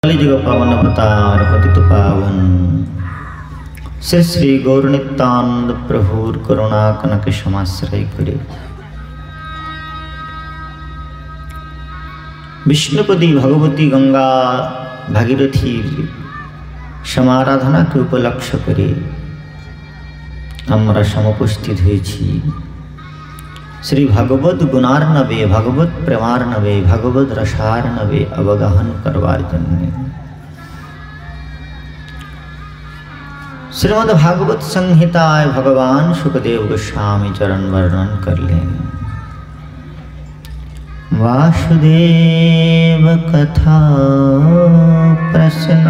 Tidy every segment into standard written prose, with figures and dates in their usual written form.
कलिजुग पावन अवतार पतित पावन श्री श्री गौर नित्यानंद प्रभुर करुणा कनक समाश्रय करे। विष्णुपदी भगवती गंगा भागीरथी समाराधना के उपलक्ष्य करे আমরা সমুপস্থিত হয়েছি श्री भगवत गुणार्णवे भगवत प्रेमार्णवे भगवत रसार्णवे अवगाहन करवार जन्य श्रीमद् भागवत संहिताय भगवान सुखदेव गोस्वामी चरण वर्णन कर लें। वासुदेव कथा प्रश्न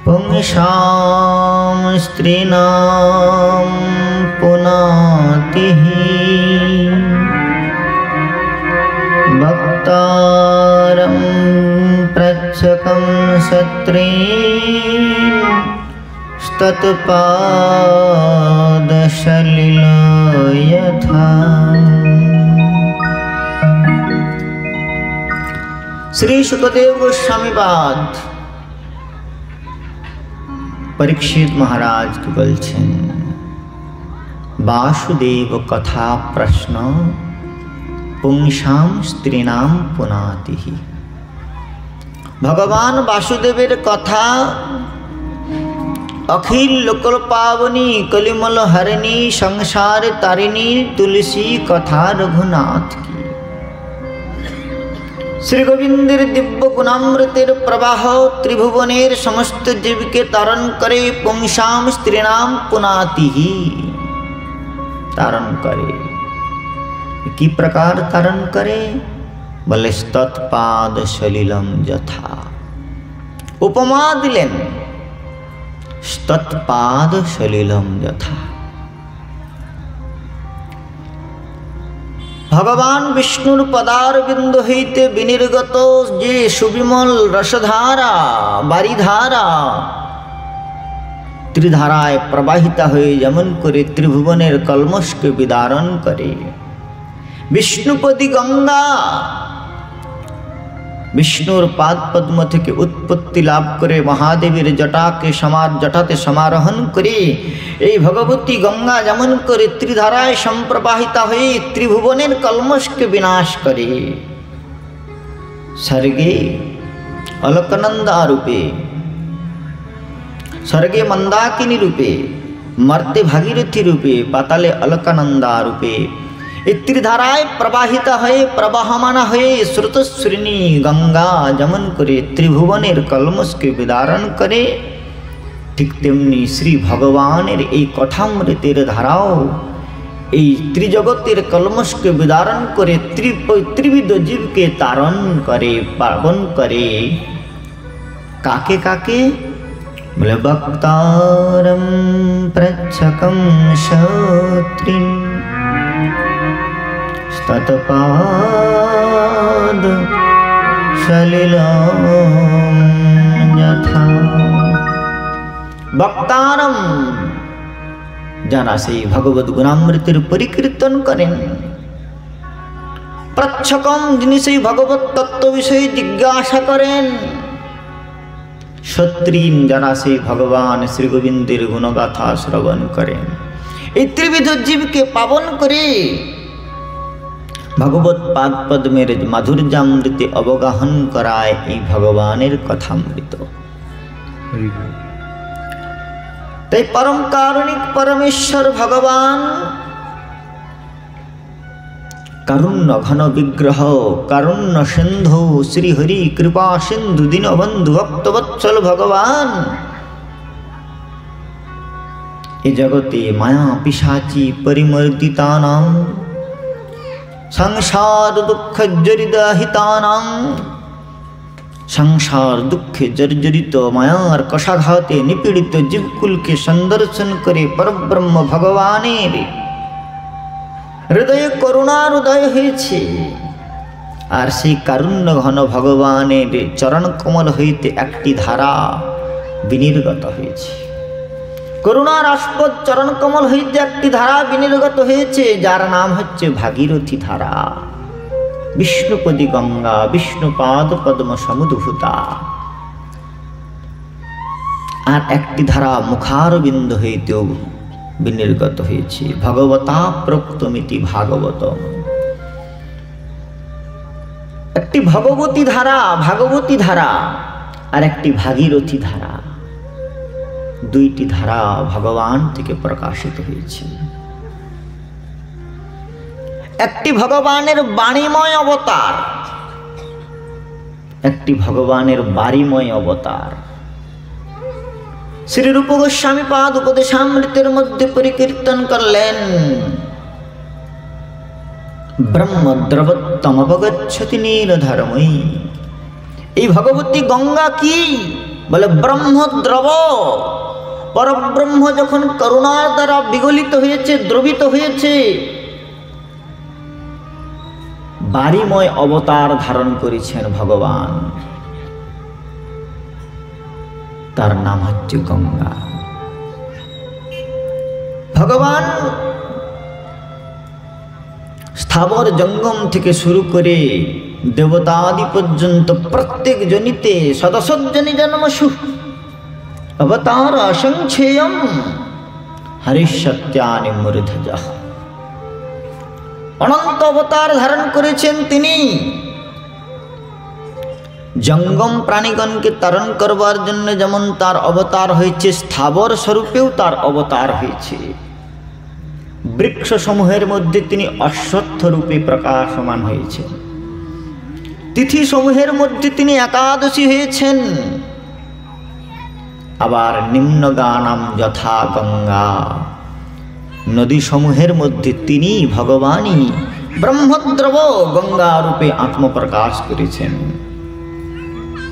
पुंसां स्त्रीणां पुनातिः भक्तारं प्रच्छकं सत्रीन् स्तत्पादसलिल यथा। श्री सुखदेव गोस्वामी बाद परीक्षित महाराज के बोलছেন वासुदेव कथा प्रश्न पुंसां स्त्रीणां पुनाति। भगवान वासुदेवेर कथा अखिल लोकल पावनी कलिमल हरिणी संसार तारिणी तुलसी कथा रघुनाथ की। श्री गोविंदेर दिव्य गुणामृतेर प्रवाह त्रिभुवनेर समस्त जीव के तारण करे पुंसां स्त्रीणां पुनाति ही तारण करे। की प्रकार तारण करे बोले तत्पाद सलिलम यथा। उपमा दिलेन तत्पाद सलिलम यथा। भगवान विष्णुर पदारविंद हईते विनिर्गत जे सुविमल रसधारा बारिधारा त्रिधाराय प्रवाहिता हुए जेमन करे त्रिभुवनेर कलमश के विदारण करे। विष्णुपदी गंगा विष्णुर पाद पद्म থেকে उत्पत्ति लाभ करे महादेवीर जटा के जटाते समारोहण करे। এই भगवती गंगा যেমন করে ত্রিধারায় সম্প্রবাহিতা হয়ে ত্রিভুবনের কলমশকে বিনাশ করে। স্বর্গে অলকনন্দা রূপে स्वर्गे मंदाकिनी रूपे मर्ते भागीरथी रूपे पाताले अलकानंदा रूपे त्रिधाराय प्रवाहिता हये प्रवाहमाना हये स्रोतस्विनी गंगा जेमन करे त्रिभुवनेर कलमश के विदारण करे ठीक तेमनी श्री भगवानेर এই कथामृतेर धाराओ এই त्रिजगतेर कलमश के विदारण करे त्रिविध जीव के तारण करे पावन करे। काके काके बोले भक्तारं प्रच्छकं सत्रीन् स्तत्पाद सलिलं यथा। भक्तारं जाना से भगवत गुणामृतेर परिकीर्तन करें। प्रच्छकं जिनि से भगवत तत्व विषय जिज्ञासा करें। क्षत्रिन जाना से भगवान श्री गोविंदेर गुणगाथा श्रवण करें। त्रिविध जीव के पावन करे भगवत पाद पद्मेर माधुर्यामृते अवगाहन कराय এই भगवानेर कथामृत। তাই परम कारुणिक परमेश्वर भगवान कारुण्य घन विग्रह कारुण्य सिंधु श्री हरि कृपा सिंधु दीनबंधु भक्तवत्सल भगवान ए जगते माया पिशाची परिमर्दितानां संसार दुख जर्जरितानां संसार दुखे जर्जरित मायार कषाघाते निपीड़ित जीवकुल के संदर्शन करे परब्रह्म भगवानेर हृदय करुणार उदय হয়েছে। আর সেই কারুণ্য ঘন ভগবানের চরণ কমল হইতে একটি ধারা বিনির্গত হয়েছে। করুণার আস্পদ চরণ কমল হইতে একটি ধারা বিনির্গত হয়েছে যার নাম হচ্ছে ভাগীরথী ধারা। বিষ্ণুপদী গঙ্গা বিষ্ণুপাদ পদ্ম সমুদ্ভূতা। আর একটি ধারা মুখারবিন্দ হইতেও বিনির্গত হয়েছে, ভগবতা প্রোক্তমিতি ভাগবতম। একটি ভগবতী ধারা, ভাগবতী ধারা, আর একটি ভাগীরথী ধারা। দুইটি ধারা ভগবান থেকে প্রকাশিত হয়েছে। একটি ভগবানের বাণীময় অবতার, একটি ভগবানের বাড়িময় অবতার। শ্রী রূপ গোস্বামী পাদ উপদেশামৃতের মধ্যে পরিকীর্তন করলেন, ব্রহ্মদ্রবত্তম অবগচ্ছতি নীলধর্ময়ী। এই ভগবতী গঙ্গা কি? বলে ব্রহ্মদ্রব। পরব্রহ্ম যখন করুণার দ্বারা বিগলিত হয়েছে, দ্রবিত হয়েছে, বাড়িময় অবতার ধারণ করেছেন ভগবান। তার নাম হচ্ছে গঙ্গা। ভগবান স্থাবর জঙ্গম থেকে শুরু করে দেবতাদি পর্যন্ত প্রত্যেক জনিতে শতশোজনি জন্মসু অবতার অসংখ্যেয়ম হরিসত্যানি মূর্ধজ। অনন্ত অবতার ধারণ করেছেন তিনি। জঙ্গম প্রাণীগণকে তারণ করবার জন্য যেমন তার অবতার হয়েছে, স্থাবর স্বরূপেও তার অবতার হয়েছে। বৃক্ষ সমূহের মধ্যে তিনি অশ্বত্থ রূপে প্রকাশমান হয়েছেন। তিথি সমূহের মধ্যে তিনি একাদশী হয়েছেন। আবার নিম্নগানাম যথা গঙ্গা, নদী সমূহের মধ্যে তিনি ভগবানই ব্রহ্মদ্রব গঙ্গা রূপে আত্মপ্রকাশ করেছেন।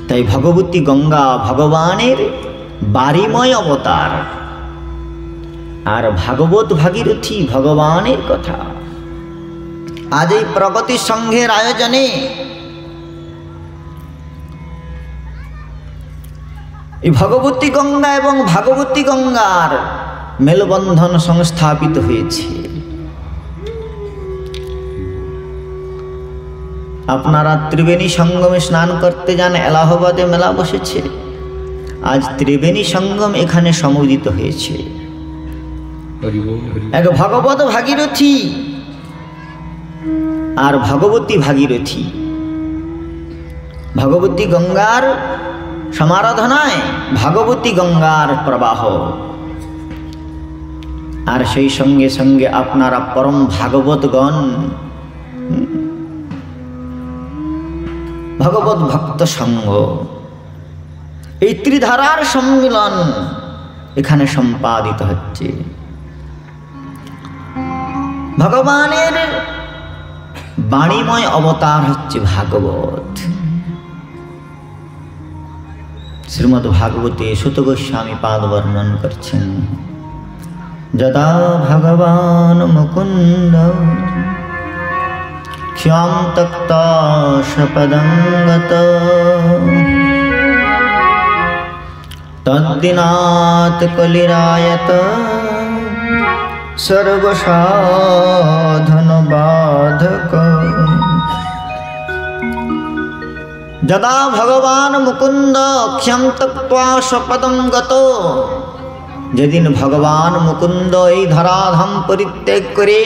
তাই ভগবতী গঙ্গা ভগবানের বাড়িময় অবতার, আর ভাগবত ভাগীরথী ভগবানের কথা। আজ এই প্রগতি সংঘের আয়োজনে এই ভগবতী গঙ্গা এবং ভাগবতী গঙ্গার মেলবন্ধন সংস্থাপিত হয়েছে। আপনারা ত্রিবেণী সঙ্গমে স্নান করতে যান, এলাহাবাদে মেলা বসেছে। আজ ত্রিবেণী সঙ্গম এখানে সমুদিত হয়েছে। এক ভগবত ভাগীরথী আর ভগবতী ভাগীরথী। ভগবতী গঙ্গার সমারাধনায় ভাগবতী গঙ্গার প্রবাহ, আর সেই সঙ্গে সঙ্গে আপনারা পরম ভাগবতগণ, ভগবত ভক্ত সঙ্গ, এই ত্রিধারার সম্মিলন এখানে সম্পাদিত হচ্ছে। ভগবানের বাণীময় অবতার হচ্ছে ভাগবত। শ্রীমদ্ ভাগবতে সুত গোস্বামী পাদ বর্ণন করছেন, যদা ভগবান মুকুন্দ ক্ষাম তক্ত সপদং গত তদ্দিনাত কলিরায়ত সর্বসাধন বাধক। যদা ভগবান মুকুন্দ ক্ষম তক্ত্বা স্বপদং গত, যেদিন ভগবান মুকুন্দ এই ধরাধাম পরিত্যাগ করে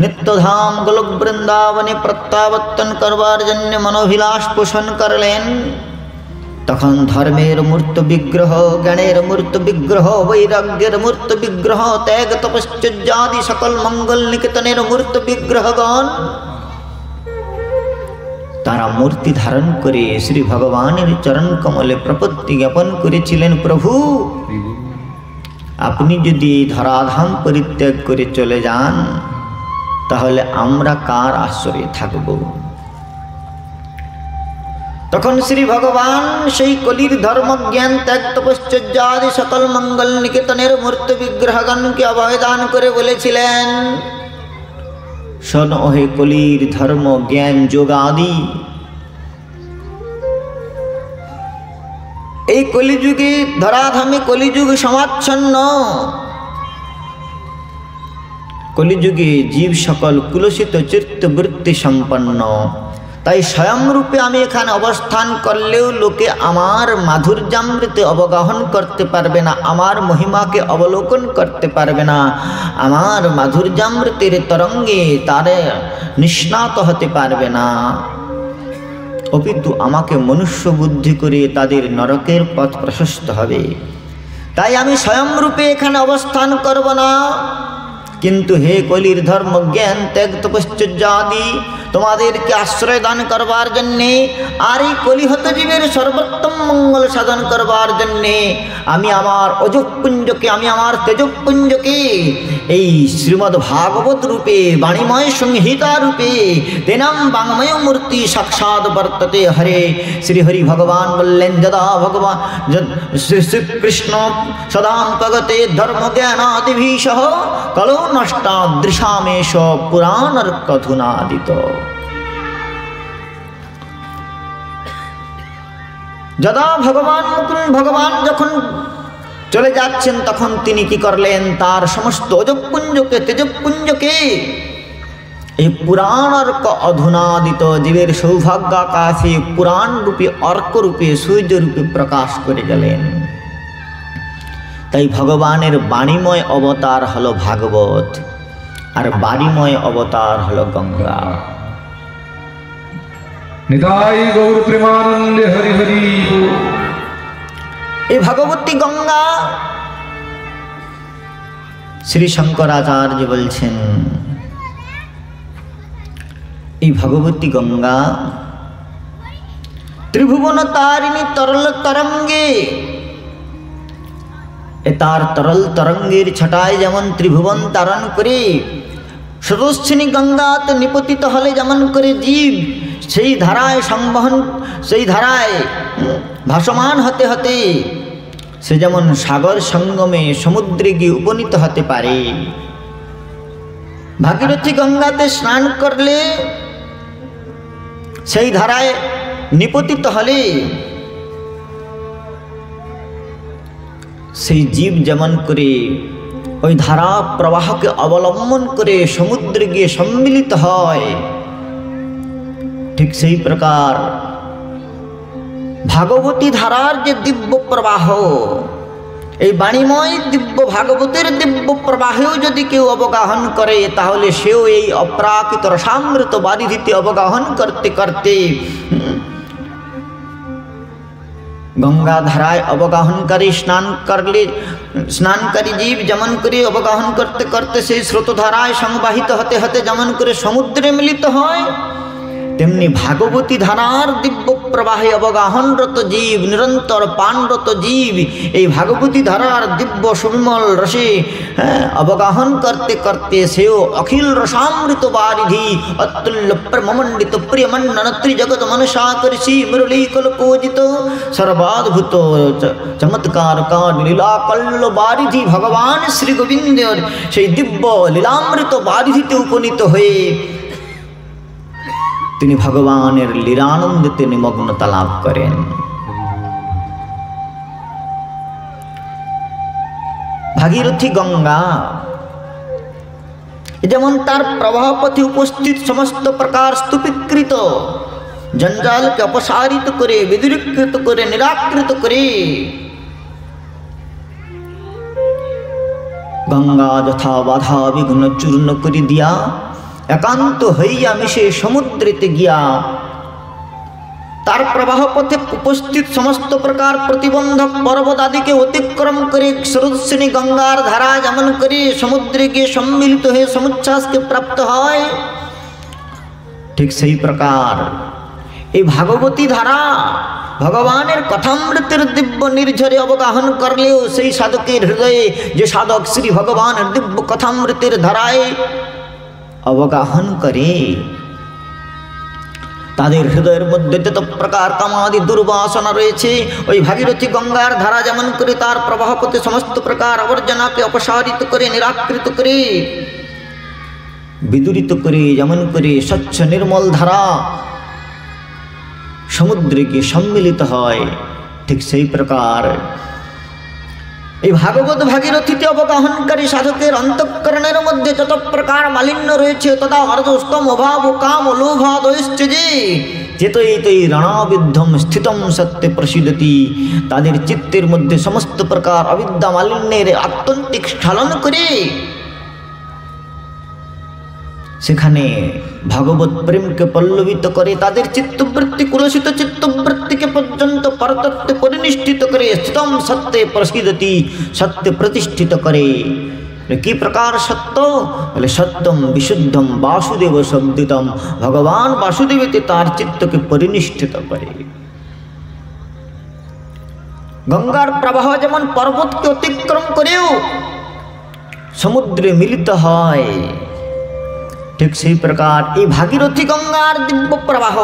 নিত্যধাম গোলক বৃন্দাবনে প্রত্যাবর্তন করবার জন্য মনোভিলাষ পোষণ করলেন, তখন ধর্মের মূর্ত বিগ্রহ, জ্ঞানের মূর্ত বিগ্রহ, বৈরাগ্যের মূর্ত বিগ্রহ, ত্যাগ তপশ্চর্যাদি সকল মঙ্গল নিকেতনের মূর্ত বিগ্রহগণ তারা মূর্তি ধারণ করে শ্রী ভগবানের চরণ কমলে প্রপত্তি জ্ঞাপন করেছিলেন, প্রভু আপনি যদি ধরাধাম পরিত্যাগ করে চলে যান তাহলে আমরা কার আশ্রয়ে থাকব? তখন শ্রী ভগবান সেই কলির ধর্মজ্ঞান ত্যাগ তপশ্চর্যাদি সকল মঙ্গল নিকেতনের মূর্ত বিগ্রহগণকে অভয়দান করে বলেছিলেন, শোন ওহে কলির ধর্ম জ্ঞান যোগাদি, এই কলিযুগে ধরাধামে কলিযুগ সমাচ্ছন্ন, কলিযুগে জীব সকল কুলসিত চিত্তবৃত্তি সম্পন্ন। তাই স্বয়ংরূপে আমি এখানে অবস্থান করলেও লোকে আমার মাধুর্যামৃতে অবগাহন করতে পারবে না, আমার মহিমাকে অবলোকন করতে পারবে না, আমার মাধুর্যামৃতের তরঙ্গে তারে নিষ্ণাত হতে পারবে না, অপিতু আমাকে মনুষ্য বুদ্ধি করে তাদের নরকের পথ প্রশস্ত হবে। তাই আমি স্বয়ংরূপে এখানে অবস্থান করব না। কিন্তু হে কলির ধর্ম জ্ঞান ত্যাগ তপশ্চর্যাদি তোমাদেরকে আশ্রয় দান করবার জন্যে আর এই কলিহত জীবের সর্বোত্তম মঙ্গল সাধন করবার জন্যে আমি আমার অজপুঞ্জকে, আমি আমার তেজপুঞ্জকে এই শ্রীমদ্ ভাগবত রূপে বাণীময় সংহিতা রূপে তেনাম বাংময় মূর্তি সাক্ষাৎ বর্ততে। হরে শ্রীহরি ভগবান বললেন, যদা ভগবান শ্রীকৃষ্ণ সদাম পগতে ধর্ম জ্ঞানাদিভীষঃ কলো নষ্টাদৃশামেশ পুরাণর্কধুনাদিত। যদা ভগবান যখন চলে যাচ্ছেন তখন তিনি কি করলেন, তার সমস্ত অজপুঞ্জকে তেজপুঞ্জকে এই পুরাণ অর্ক অধুনাদিত জীবের সৌভাগ্য আকাশে পুরাণ রূপে অর্ক রূপে সূর্য রূপে প্রকাশ করে গেলেন। তাই ভগবানের বাণীময় অবতার হলো ভাগবত, আর বাণীময় অবতার হলো গঙ্গা। নিতাই গৌর প্রেমানন্দে হরি হরি। এই ভগবতী গঙ্গা শ্রী শঙ্করাচার্য বলছেন, এই ভগবতী গঙ্গা ত্রিভুবন তারিণী তরল তরঙ্গে, তার তরল তরঙ্গের ছটায় যেমন ত্রিভুবন তারণ করে, স্রোতস্বিনী গঙ্গাতে নিপতিত হলে যেমন করে জীব সেই ধারায় সংবহন, সেই ধারায় ভাসমান হতে হতে সে যেমন সাগর সঙ্গমে সমুদ্রে গিয়ে উপনীত হতে পারে। ভাগীরথী গঙ্গাতে স্নান করলে, সেই ধারায় নিপতিত হলে সেই জীব যেমন করে ওই ধারা প্রবাহকে অবলম্বন করে সমুদ্রে গিয়ে সম্মিলিত হয়, ঠিক সেই প্রকার ভাগবতী ধারার যে দিব্য প্রবাহ, এই বাণীময় দিব্য ভাগবতের দিব্য প্রবাহেও যদি কেউ অবগাহন করে তাহলে সেও এই অপ্রাকৃত রসামৃত বারিধিতে অবগাহন করতে করতে গঙ্গা ধারায় অবগাহনকারী স্নানকারী জীব যেমন করে অবগাহন করতে করতে সেই স্রোতধারায় সংবাহিত হতে হতে যেমন করে সমুদ্রে মিলিত হয়, তেমনি ভাগবতী ধারার দিব্য প্রবাহে অবগাহনরত জীব, নিরন্তর পানরত জীব এই ভাগবতী ধারার দিব্য সুবিমল রসে অবগাহন করতে করতে সেও অখিল রসামৃত বারিধি অতুল্য প্রেমমণ্ডিত প্রিয়মন্ডন ত্রিজগৎ মনসা করিষি মুরলী কল্পোজিত সর্বাদ্ভুত চমৎকার কার লীলা কল্ল বারিধি ভগবান শ্রী গোবিন্দের সেই দিব্য লীলামৃত বারিধিতে উপনীত হয়ে তিনি ভগবানের লীলানন্দেতে নিমগ্নতা লাভ করেন। ভাগীরথী গঙ্গা যেমন তার প্রবাহ পথে উপস্থিত সমস্ত প্রকার স্তূপীকৃত জঞ্জালকে অপসারিত করে, বিদূরীকৃত করে, নিরাকৃত করে গঙ্গা যথা বাধা বিঘ্ন চূর্ণ করে দিয়া একান্ত হইয়া মিশে সমুদ্রেতে গিয়া তার প্রবাহ পথে উপস্থিত সমস্ত প্রকার প্রতিবন্ধক পর্বত আদিকে অতিক্রম করে স্রোতস্বিনী গঙ্গার ধারা যেমন করে সমুদ্রে গিয়ে সম্মিলিত হয়ে সমুচ্ছ্বাসকে প্রাপ্ত হয়, ঠিক সেই প্রকার এই ভাগবতী ধারা ভগবানের কথামৃতের দিব্য নির্ঝরে অবগাহন করলেও সেই সাধকের হৃদয়ে, যে সাধক শ্রী ভগবানের দিব্য কথামৃতের ধারায় অবগাহন করে, তাদের হৃদয়ের মধ্যে যত প্রকার কামাদি দুর্বাসনা রয়েছে ওই ভাগীরথী গঙ্গার ধারা যেমন করে তার প্রবাহ পথে সমস্ত প্রকার আবর্জনাকে অপসারিত করে, নিরাকৃত করে, বিদূরিত করে, যেমন করে স্বচ্ছ নির্মল ধারা সমুদ্রে গিয়ে সম্মিলিত হয়, ঠিক সেই প্রকার এই ভাগবত ভাগীরথীতে অবগাহনকারী সাধকের অন্তঃকরণের মধ্যে যত প্রকার মালিন্য রয়েছে তথা অর্ধস্তম অভাব কাম লোভাদয়শ্চে চেতয়িতৈ রণবিদ্ধম স্থিতম সত্যে প্রসিদ্ধতি, তাদের চিত্তের মধ্যে সমস্ত প্রকার অবিদ্যা মালিন্যের আত্যন্তিক স্খলন করে সেখানে ভগবত প্রেমকে পল্লবিত করে তাদের চিত্তবৃত্তি কুলসিত চিত্তবৃত্তিকে পর্যন্ত পরতত্ত্বে পরিনিষ্ঠিত করে স্থিতম সত্যে প্রসিদ্ধতি, সত্যে প্রতিষ্ঠিত করে। কি প্রকার সত্য বলে সত্যম বিশুদ্ধম বাসুদেব শব্দিতম, ভগবান বাসুদেবতে তার চিত্তকে পরিনিষ্ঠিত করে। গঙ্গার প্রবাহ যেমন পর্বতকে অতিক্রম করেও সমুদ্রে মিলিত হয়, ঠিক সেই প্রকার এই ভাগীরথী গঙ্গার দিব্য প্রবাহ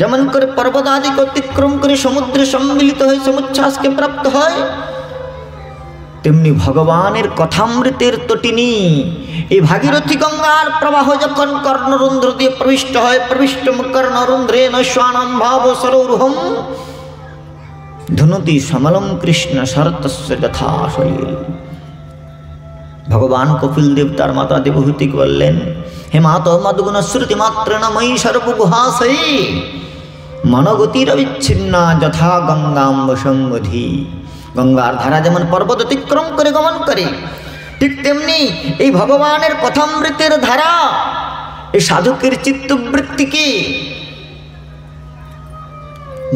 যেমন করে পর্বত আদিকে অতিক্রম করে সমুদ্রে সম্মিলিত হয়ে সমুচ্ছ্বাসকে প্রাপ্ত হয়, তেমনি ভগবানের কথামৃতের তটিনী এই ভাগীরথী গঙ্গার প্রবাহ যখন কর্ণরন্ধ্র দিয়ে প্রবিষ্ট হয়, প্রবিষ্ট কর্ণরন্ধ্রে নৈশ্বানম ভাব সরোরুহম ধুনতি সমলম কৃষ্ণ শরতস্য যথা সলিল। ভগবান কপিল দেব তার মাতা দেবহূতিকে বললেন, হে মাত মদ্গুণ শ্রুতি মাত্রেণ ময়ী সর্বগুহাশয়ী মনগতির বিচ্ছিন্না যথা গঙ্গাম্ব সম্বধি। গঙ্গার ধারা যেমন পর্বত অতিক্রম করে গমন করে, ঠিক তেমনি এই ভগবানের কথামৃতের ধারা এই সাধকের চিত্তবৃত্তিকে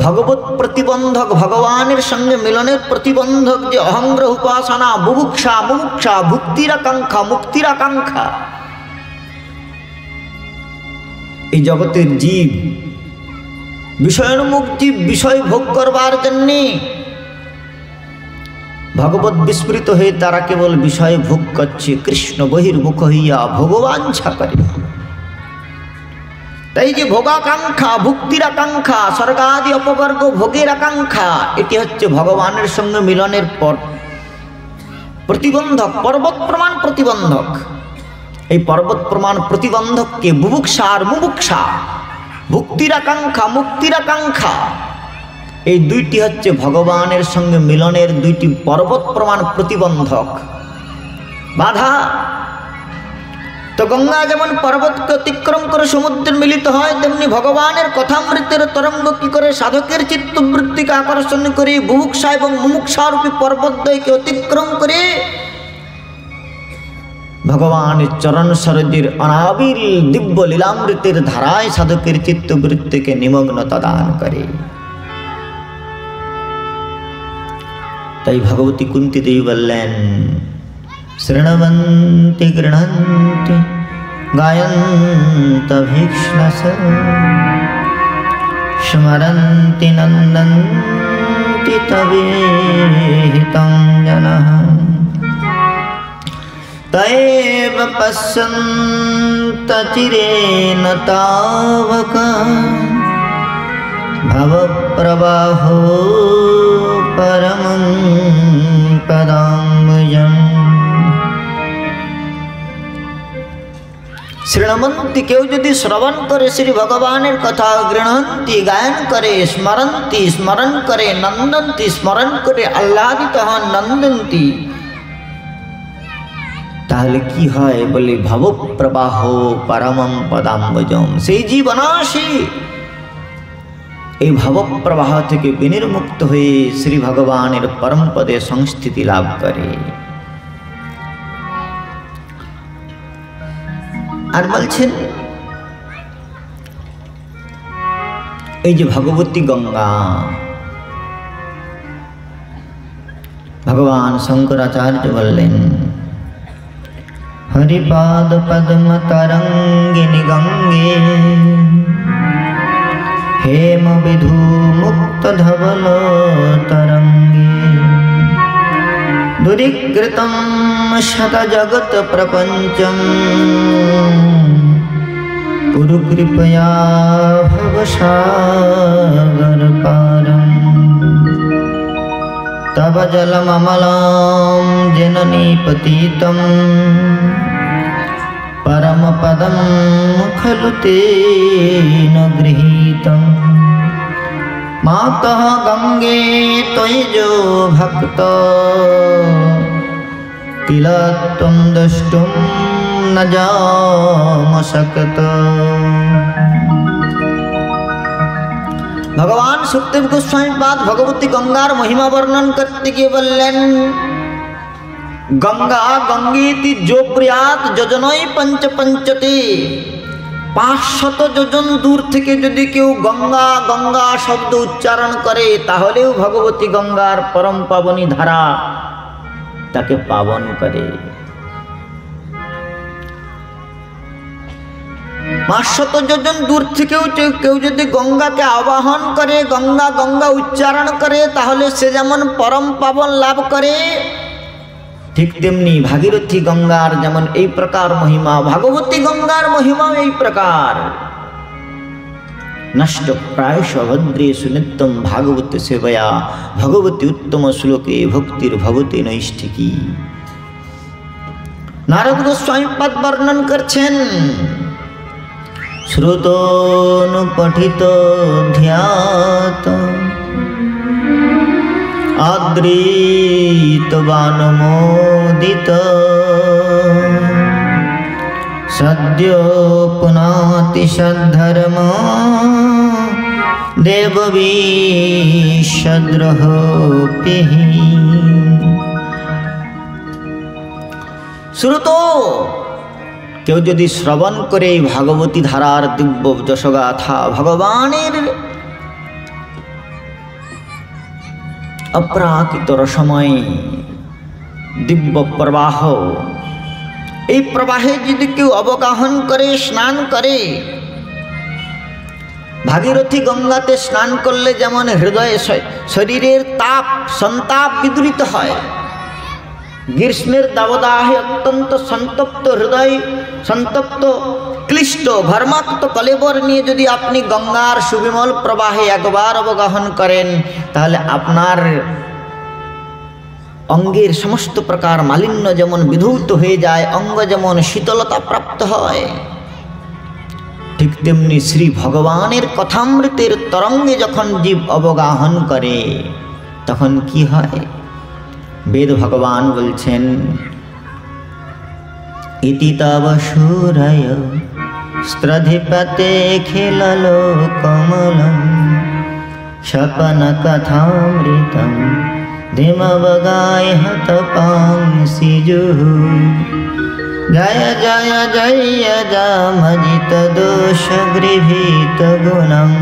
ভগবত প্রতিবন্ধক, ভগবানের সঙ্গে মিলনের প্রতিবন্ধক যে অহংগ্রহ উপাসনা, বুভুক্ষা মুমুক্ষা, ভুক্তির আকাঙ্ক্ষা, মুক্তির আকাঙ্ক্ষা, এই জগতের জীব বিষয়োন্মুখ জীব বিষয় ভোগ করবার জন্যে ভগবত বিস্মৃত হয়ে তারা কেবল বিষয় ভোগ করছে, কৃষ্ণ বহির্মুখ হইয়া ভগবাঞ্ছা করে। তাই যে ভোগাকাঙ্ক্ষা, ভুক্তির আকাঙ্ক্ষা, স্বর্গাদি অপবর্গ ভোগের আকাঙ্ক্ষা, এটি হচ্ছে ভগবানের সঙ্গে মিলনের পর প্রতিবন্ধক, পর্বত প্রমাণ প্রতিবন্ধক। এই পর্বত প্রমাণ প্রতিবন্ধককে বুভুক্ষা আর মুমুক্ষা, ভুক্তির আকাঙ্ক্ষা, মুক্তির আকাঙ্ক্ষা, এই দুইটি হচ্ছে ভগবানের সঙ্গে মিলনের দুইটি পর্বত প্রমাণ প্রতিবন্ধক বাধা। তো গঙ্গা যেমন পর্বতকে অতিক্রম করে সমুদ্রে মিলিত হয়, তেমনি ভগবানের কথামৃতের তরঙ্গ কি করে সাধকের চিত্তবৃত্তিকে আকর্ষণ করে বুভুক্ষা এবং মুমুক্ষারূপী পর্বতদ্বয়কে অতিক্রম করে ভগবানের চরণ সরোজের অনাবিল দিব্য লীলামৃতের ধারায় সাধকের চিত্তবৃত্তিকে নিমগ্নতা দান করে। তাই ভগবতী কুন্তি দেবী বললেন, শৃণবন্তি গৃহন্তি গায়ন্ত ভীক্ষ্ণস স্মরন্তি নন্দন্তি তবেহিতং জনঃ তৈব পশ্যন্ত চিরেণ তাবক ভবপ্রবাহো পরমং পদাম্বুজম। শৃণবন্তি কেউ যদি শ্রবণ করে শ্রী ভগবানের কথা, গৃহন্তি গায়ন করে, স্মরন্তি স্মরণ করে, নন্দন্তি স্মরণ করে আহ্লাদিত হন, নন্দন্তি, তাহলে কি হয় বলে ভবপ্রবাহ পরমং পদাম্বুজম, সেই জীবনাশী এই ভবপ্রবাহ থেকে বিনির্মুক্ত হয়ে শ্রী ভগবানের পরম পদে সংস্থিতি লাভ করে। আর বলছেন এই যে ভগবতী গঙ্গা, ভগবান শঙ্করাচার্য বললেন, হরিপাদ পদ্ম তরঙ্গিনী গঙ্গে হেম বিধু মুক্ত ধবল তরঙ্গে দুরিকৃতম শত জগত প্রপঞ্চম কুরু কৃপয়া ভবসাগর পারম তব জলমমলাম জননী পতিতম परम पदम खलु तेन गृहीतम मातः गंगे त्वयि जो भक्त किल त्वं द्रष्टुं न जामशक्त। भगवान सुखदेव गोस्वामी पाद भगवती गंगार महिमा वर्णन करते गিয়ে বললেন, गंगा गंगेति जो प्रयात যোজনই पंच पंचते। 500 যোজন দূর থেকে যদি কেউ গঙ্গা গঙ্গা শব্দ উচ্চারণ করে তাহলেও ভগবতী গঙ্গার পরম পাবনী ধারা তাকে পাবন করে। 500 যোজন দূর থেকেও কেউ যদি গঙ্গাকে আবাহন করে, গঙ্গা গঙ্গা উচ্চারণ করে, তাহলে সে যেমন পরম পাবন লাভ করে, ঠিক তেমনি ভাগীরথী গঙ্গার যেমন এই প্রকার মহিমা, ভাগবতী গঙ্গার মহিমা এই প্রকার। নষ্ট প্রায়শ ভদ্রেষু নিত্যম ভাগবতী সেবয়া ভগবতী উত্তম শ্লোকে ভক্তির ভবতে নৈষ্ঠিকী। নারদ গোস্বামী পদ বর্ণন করছেন, শ্রুতোনুপঠিত ধ্যাত আদৃতবানমোদিত সদ্যো পুনাতি সদ্ধর্ম দেববীষদ্রহপি। শ্রুত কেউ যদি শ্রবণ করে ভাগবতী ধারার দিব্য যশগাথা, ভগবানের অপ্রাকৃত রসময় দিব্য প্রবাহ, এই প্রবাহে যদি কেউ অবগাহন করে, স্নান করে, ভাগীরথী গঙ্গাতে স্নান করলে যেমন হৃদয়ে শরীরের তাপ সন্তাপ বিদূরিত হয়, গ্রীষ্মের দাবদাহে অত্যন্ত সন্তপ্ত হৃদয়, সন্তপ্ত ক্লিষ্ট ঘর্মাক্ত কলেবর নিয়ে যদি আপনি গঙ্গার সুবিমল প্রবাহে একবার অবগাহন করেন, তাহলে আপনার অঙ্গের সমস্ত প্রকার মালিন্য যেমন বিধৌত হয়ে যায়, অঙ্গ যেমন শীতলতা প্রাপ্ত হয়, ঠিক তেমনি শ্রী ভগবানের কথামৃতের তরঙ্গে যখন জীব অবগাহন করে তখন কি হয়? বেদ ভগবান বলছেন, ইতি তব সুরয় স্ত্রধিপতে খিললো কমলম স্বপন কথামৃতম ধিমবগায় হতপাংসিজু। জয় জয় জয় জামজিত দোষ গৃহীত গুণম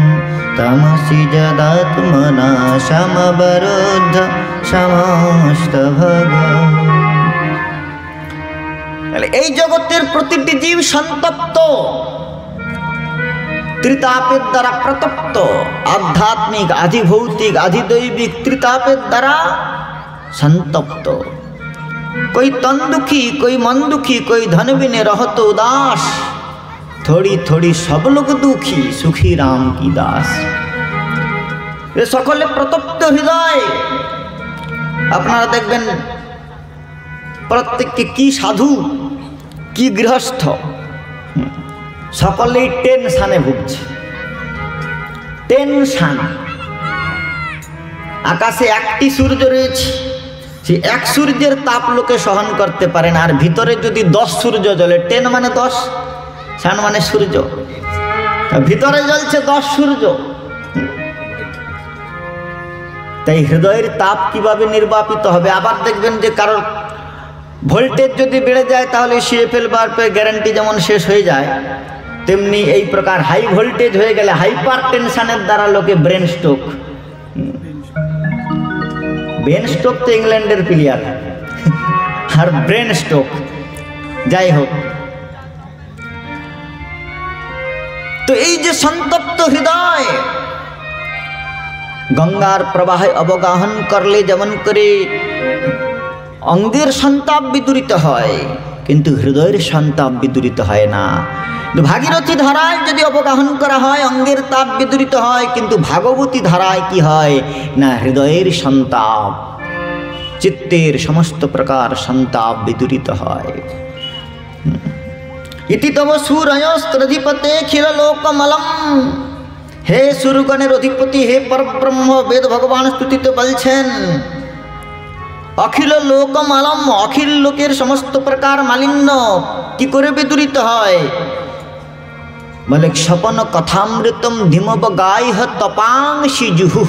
তমসি যদাত্মনা সমবরুদ্ধ সমস্ত ভগ। এই জগতের প্রতিটি জীব সন্তপ্ত, ত্রিতাপের দ্বারা প্রতপ্ত, আধ্যাত্মিক আধিভৌতিক আধিদৈবিক ত্রিতাপের দ্বারা সন্তপ্ত। कोई तन दुखी, कोई मन दुखी, कोई धन बिने रहत उदास, थोड़ी थोड़ी सब लोग दुखी, सुखी राम की दास। ये सकले प्रतप्त हृदय। আপনারা দেখবেন প্রত্যেককে কি সাধু কি গৃহস্থ সকলেই টেনশনে ভুগছে। টেনশন। আকাশে একটি সূর্য রয়েছে, সেই এক সূর্যের তাপ লোকে সহন করতে পারে না, আর ভিতরে যদি 10 সূর্য জ্বলে, টেন মানে 10, সান মানে সূর্য, ভিতরে জ্বলছে 10 সূর্য। তাই হৃদয়ের তাপ কিভাবে নির্বাপিত হবে? আবার দেখবেন যে কারোর ভোল্টেজ যদি বেড়ে যায় তাহলে সিএফএল বাল্বের গ্যারান্টি যেমন শেষ হয়ে যায়, তেমনি এই প্রকার হাই ভোল্টেজ হয়ে গেলে হাইপার টেনশনের দ্বারা লোকে ব্রেন স্ট্রোক। ব্রেন স্ট্রোক তো ইংল্যান্ডের প্লেয়ার, আর ব্রেন স্ট্রোক যাই হোক। তো এই যে সন্তপ্ত হৃদয়, গঙ্গার প্রবাহে অবগাহন করলে যেমন করে অঙ্গের সন্তাপ বিদূরিত হয়, কিন্তু হৃদয়ের সন্তাপ বিদূরিত হয় না। ভাগীরথী ধারায় যদি অবগাহন করা হয় অঙ্গের তাপ বিদূরিত হয়, কিন্তু ভাগবতী ধারায় কি হয় না, হৃদয়ের সন্তাপ, চিত্তের সমস্ত প্রকার সন্তাপ বিদূরিত হয়। ইতি তব সুরয়স্ত্রধিপতে খিল লোকমলম হে সুরগণের অধিপতি, হে পরব্রহ্ম, বেদ ভগবান স্তুতিতে বলছেন অখিল লোকমালম, অখিল লোকের সমস্ত প্রকার মালিন্য কি করে বিদূরিত হয়? বলে স্বপন কথামৃতম ধীমব গাইহ তপাংসি জুহু।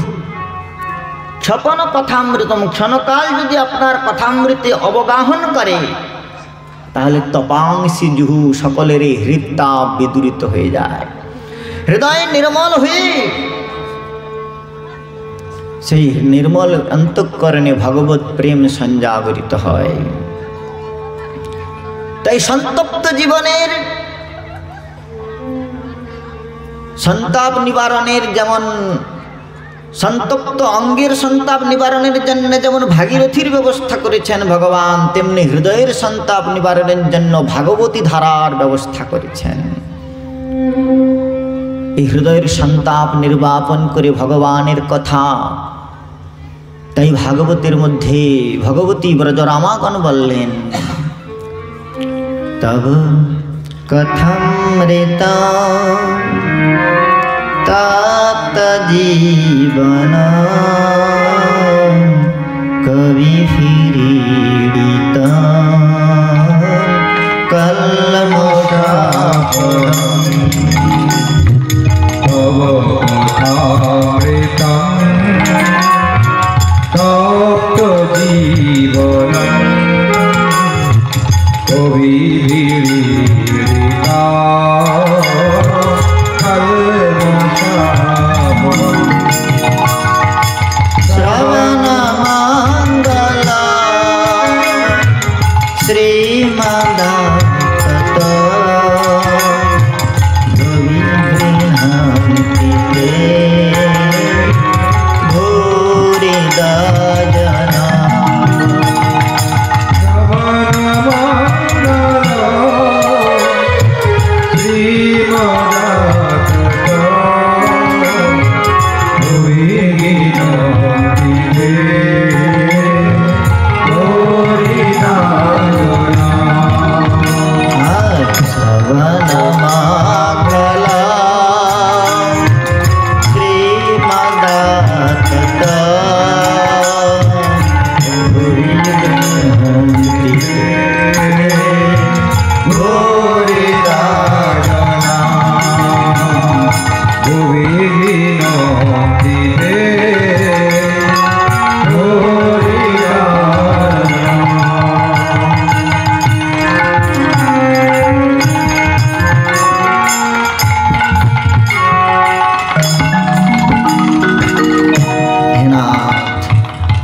স্বপন কথামৃতম, ক্ষণকাল যদি আপনার কথামৃতে অবগাহন করে তাহলে তপাংসি জুহু, সকলেরই হৃদতাপ বিদূরিত হয়ে যায়। হৃদয় নির্মল হয়ে সেই নির্মল অন্তঃকরণে ভগবত প্রেম সঞ্জাগরিত হয়। তাই সন্তপ্ত জীবনের সন্তাপ নিবারণের, যেমন সন্তপ্ত অঙ্গের সন্তাপ নিবারণের জন্য যেমন ভাগীরথীর ব্যবস্থা করেছেন ভগবান, তেমনি হৃদয়ের সন্তাপ নিবারণের জন্য ভাগবতী ধারার ব্যবস্থা করেছেন। এই হৃদয়ের সন্তাপ নির্বাপন করে ভগবানের কথা, তাই ভাগবতের মধ্যে ভগবতী ব্রজরামাগণ বললেন তব কথামৃত তপ্ত জীবন কবি ফিরিত কলমশাপরম তব কথামৃতম তপ্ত জীবনম কবিভিরিতা কলমশাপরম। শ্রবণ মঙ্গল শ্রীমদাতত গৃহান্তি তে ভূরিদা জনা।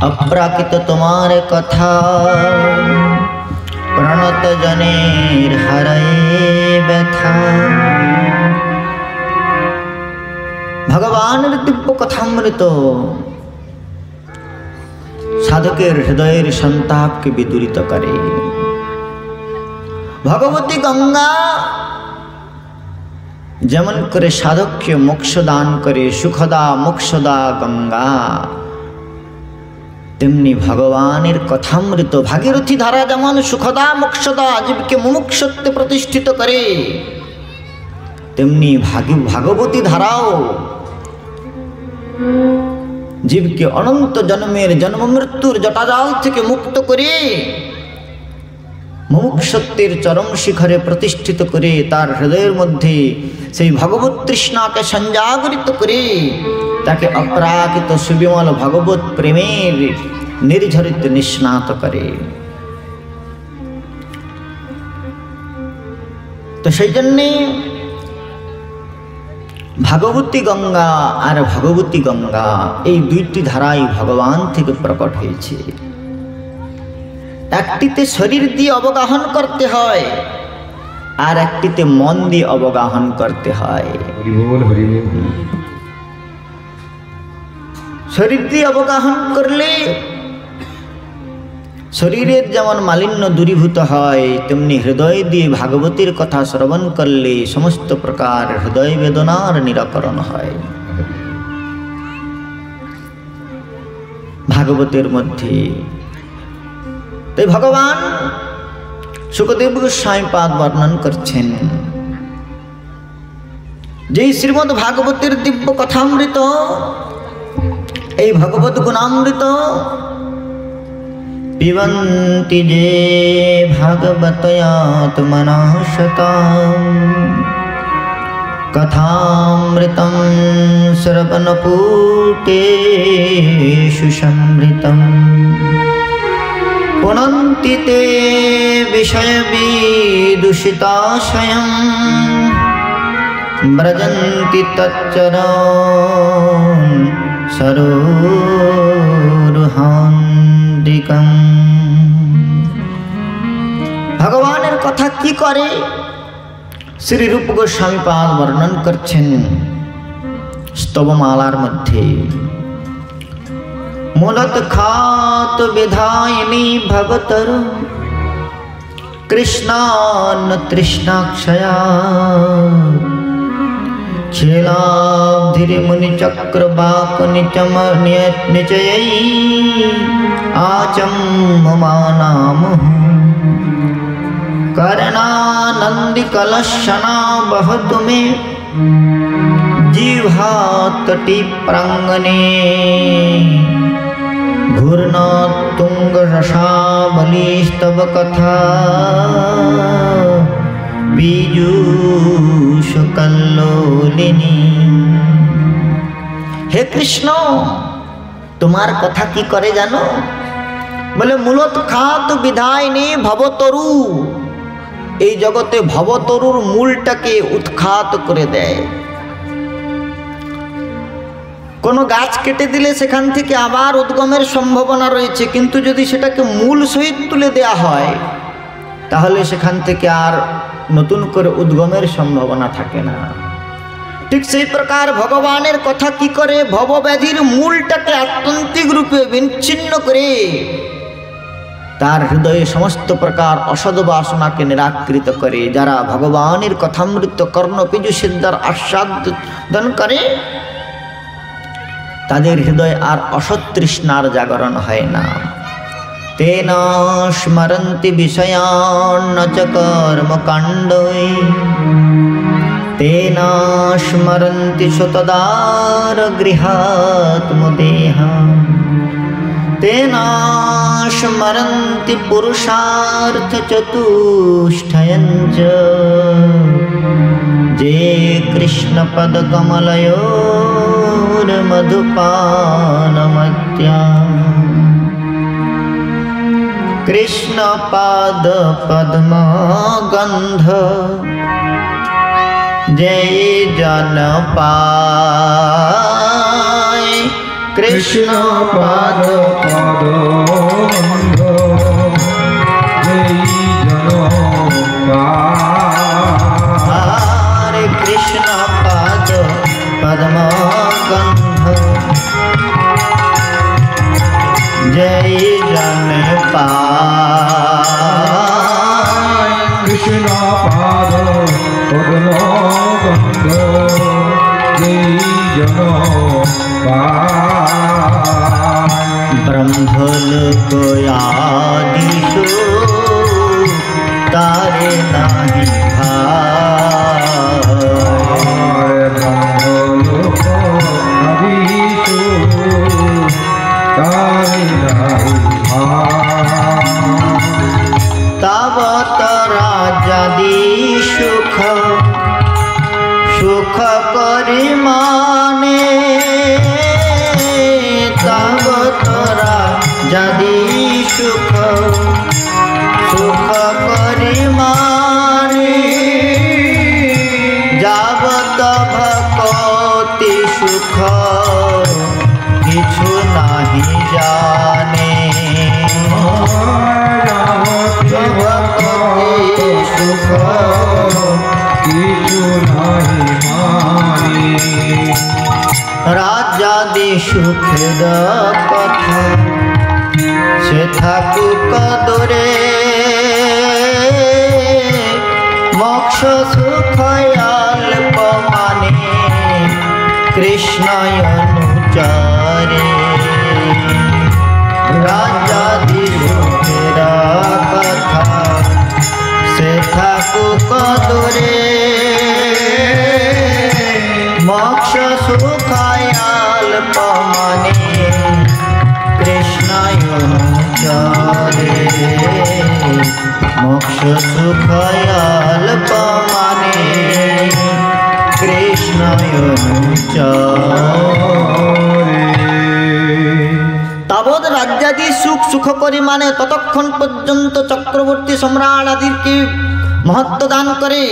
অপ্রাকৃত তোমার কথা প্রণত জনের হারায় ব্যথা। ভগবানের দিব্য কথামৃত সাধকের হৃদয়ের সন্তাপকে বিদূরিত করে। ভগবতী গঙ্গা যেমন করে সাধককে মোক্ষ দান করে, সুখদা মোক্ষদা গঙ্গা, তেমনি ভগবানের কথামৃত ভাগীরথী ধারা যেমন সুখদা মোক্ষদা জীবকে মুমুক্ষুত্বে প্রতিষ্ঠিত করে, তেমনি ভাগবতী ধারাও জীবকে অনন্ত জন্মের জন্ম মৃত্যুর জটাজাল থেকে মুক্ত করে মুমুক্ষুত্বের চরম শিখরে প্রতিষ্ঠিত করে তার হৃদয়ের মধ্যে সেই ভগবত তৃষ্ণাকে সঞ্জাগরিত করে তাকে অপ্রাকৃত সুবিমল ভগবত প্রেমের নির্ঝরিত নিষ্ণাত করে। তো সেই জন্যে ভাগবতী গঙ্গা আর ভগবতী গঙ্গা এই দুইটি ধারাই ভগবান থেকে প্রকট হয়েছে। একটিতে শরীর দিয়ে অবগাহন করতে হয় আর একটিতে মন দিয়ে অবগাহন করতে হয়। শরীর দিয়ে অবগাহন করলে শরীরের যেমন মালিন্য দূরীভূত হয়, তেমনি হৃদয় দিয়ে ভাগবতীর কথা শ্রবণ করলে সমস্ত প্রকার হৃদয় বেদনার নিরাকরণ হয়। ভাগবতের মধ্যে তাই ভগবান শুকদেব গোস্বামী পাদ বর্ণন করছেন যেই শ্রীমদ্ ভাগবতের দিব্য কথামৃত, এই ভগবত গুণামৃত পিবন্তি যে ভাগবতয়াত্মনঃ শতম কথামৃতম শ্রবণপুটেষু সমৃতম পুনন্তি তে বিষয়বিদূষিতাশয়ং ব্রজন্তি তচ্চরণ সরোরুহান্দিকং। ভগবানের কথা কি করে শ্রী রূপ গোস্বামী পাদ বর্ণন করছেন স্তবমালার মধ্যে। মূলত খাত বিধায়িনী ভগতর কৃষ্ণান তৃষ্ণাক্ষয়া ছেলাব্ধির মুনি চক্রবাক নিচম নিচয়ৈ আচম্মমানামুঃ कर्णानंदी कलशना बहतु मे जिह्वा तटी प्रांगणे घूर्णा तुंग रसावलीस्तव कथा बीजूष कल्लोलिनी। हे कृष्ण, तुम्हार कथा की करे जानो? बोले मूলত খাত বিধায়িনী ভবতরু, এই জগতে ভবতরুর মূলটাকে উৎখাত করে দেয়। কোনো গাছ কেটে দিলে সেখান থেকে আবার উদ্গমের সম্ভাবনা রয়েছে, কিন্তু যদি সেটাকে মূল সহিত তুলে দেয়া হয় তাহলে সেখান থেকে আর নতুন করে উদ্গমের সম্ভাবনা থাকে না। ঠিক সেই প্রকার ভগবানের কথা কি করে ভবব্যাধির মূলটাকে আত্যন্তিক রূপে বিচ্ছিন্ন করে তার হৃদয়ে সমস্ত প্রকার অসদ বাসনাকে নিরাকৃত করে। যারা ভগবানের কথামৃত কর্ণ পীযুষিদ্ধার আস্বাদন করে তাদের হৃদয়ে আর অসৎ তৃষ্ণার জাগরণ হয় না। তেন স্মরন্তি বিষয়ান চ কর্মকাণ্ডৈ তেন স্মরন্তি সুতদার গৃহাত্মদেহম तेन स्मरन्ति पुरुषार्थ चतुष्टयं च जे कृष्ण पद कमलयोर्मधुपानमत्या। कृष्ण पाद पद्म गंध जय जन पाय। कृष्ण पाद पद्म जय जन पाय। कृष्ण पाद पद्म गंध जय जन पाय। कृष्ण पाद पद्म गंध जय जन ब्रह्मलोक आदिषु तारे नाही भाय। ब्रह्मलोक आदिषु तारे नाही भाय। तावत राजादि सुख सुख परिमाने तावत राजादि सुख सुख परिमाने जावत भक्ति सुख किछु नाही जाने। भक्ति सुख किछु नाही माने। राजादि सुखेद कथा से थाकुक दूरे मोक्ष सुख अल्प माने कृष्ण अनुचारे। राजादि सुखेद कथा से थाकुक दूरे सुखयाल्प माने कृष्ण तावद राज्यादि सुख सुख करी माने ततक्षण पर्यंत चक्रवर्ती सम्राट आदिके महत्व दान करे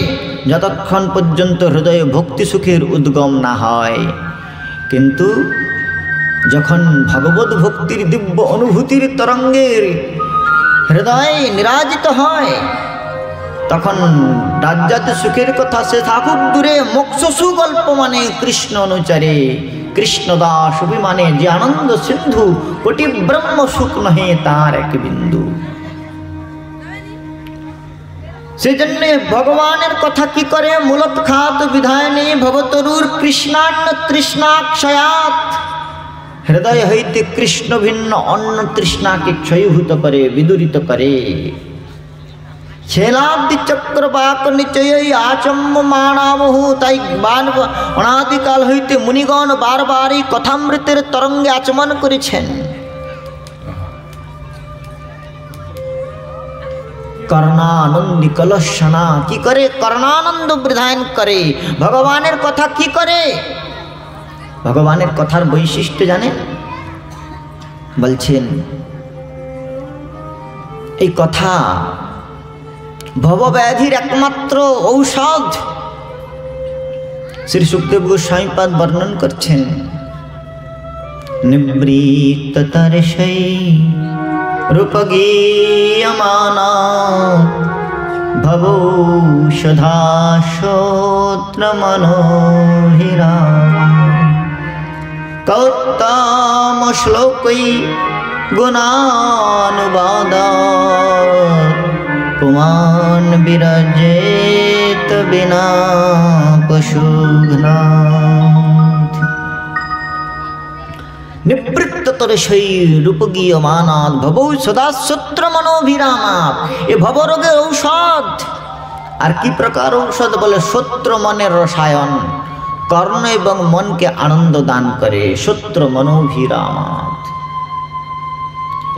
যতক্ষণ পর্যন্ত হৃদয়ে ভক্তি সুখের উদ্গম না হয়। কিন্তু যখন ভগবত ভক্তির দিব্য অনুভূতির তরঙ্গের হৃদয় নিরাজিত হয় তখন রাজ্যাতে সুখের কথা সে থাকুক দূরে, মোক্ষ সুগল্প মানে কৃষ্ণ অনুচারে কৃষ্ণ দাস অভিমানে যে আনন্দ সিন্ধু কোটি ব্রহ্ম সুখ নহে তার এক বিন্দু। সেজন্য ভগবানের কথা কি করে মূলত খাত বিধায়নে ভবতরুর কৃষ্ণান্ন তৃষ্ণাক্ষয়াত, হৃদয় হইতে কৃষ্ণ ভিন্ন অন্য তৃষ্ণাকে ক্ষয়ভূত করে বিদূরিত করে। ছেলাব্দি চক্রবাক নিচয় আচম্য মানাবহু, তাই অনাদিকাল হইতে মুনিগণ বারবার এই কথামৃতের তরঙ্গে আচমন করেছেন। कर्णानंदी कलशना की करे कर्णानंद बृधायन करे। भगवानेर कथा की करे, भगवानेर कथार वैशिष्ट्य जाने বলছেন এই কথা ভবব্যাধির একমাত্র ঔষধ। শ্রী সুখদেব গোস্বামী পাদ বর্ণন করছেন নিবৃত্ত তরসৈ रूपगीयमाना भवौषधाश्रोत्र मनोहिरा कौत्तम श्लोकै गुणानुवादा पुमान् विरजेत बिना पशुघ्ना निवृत्त तरसै रूपगीयमानात् भवौ सदा सत्र मनोभिरामात्। ए भवरोगेर औषध। আর কি প্রকার ঔষধ বলে সত্র মনের রসায়ন, কর্ণ এবং মনকে আনন্দ দান করে। সত্র মনোভিরামাৎ।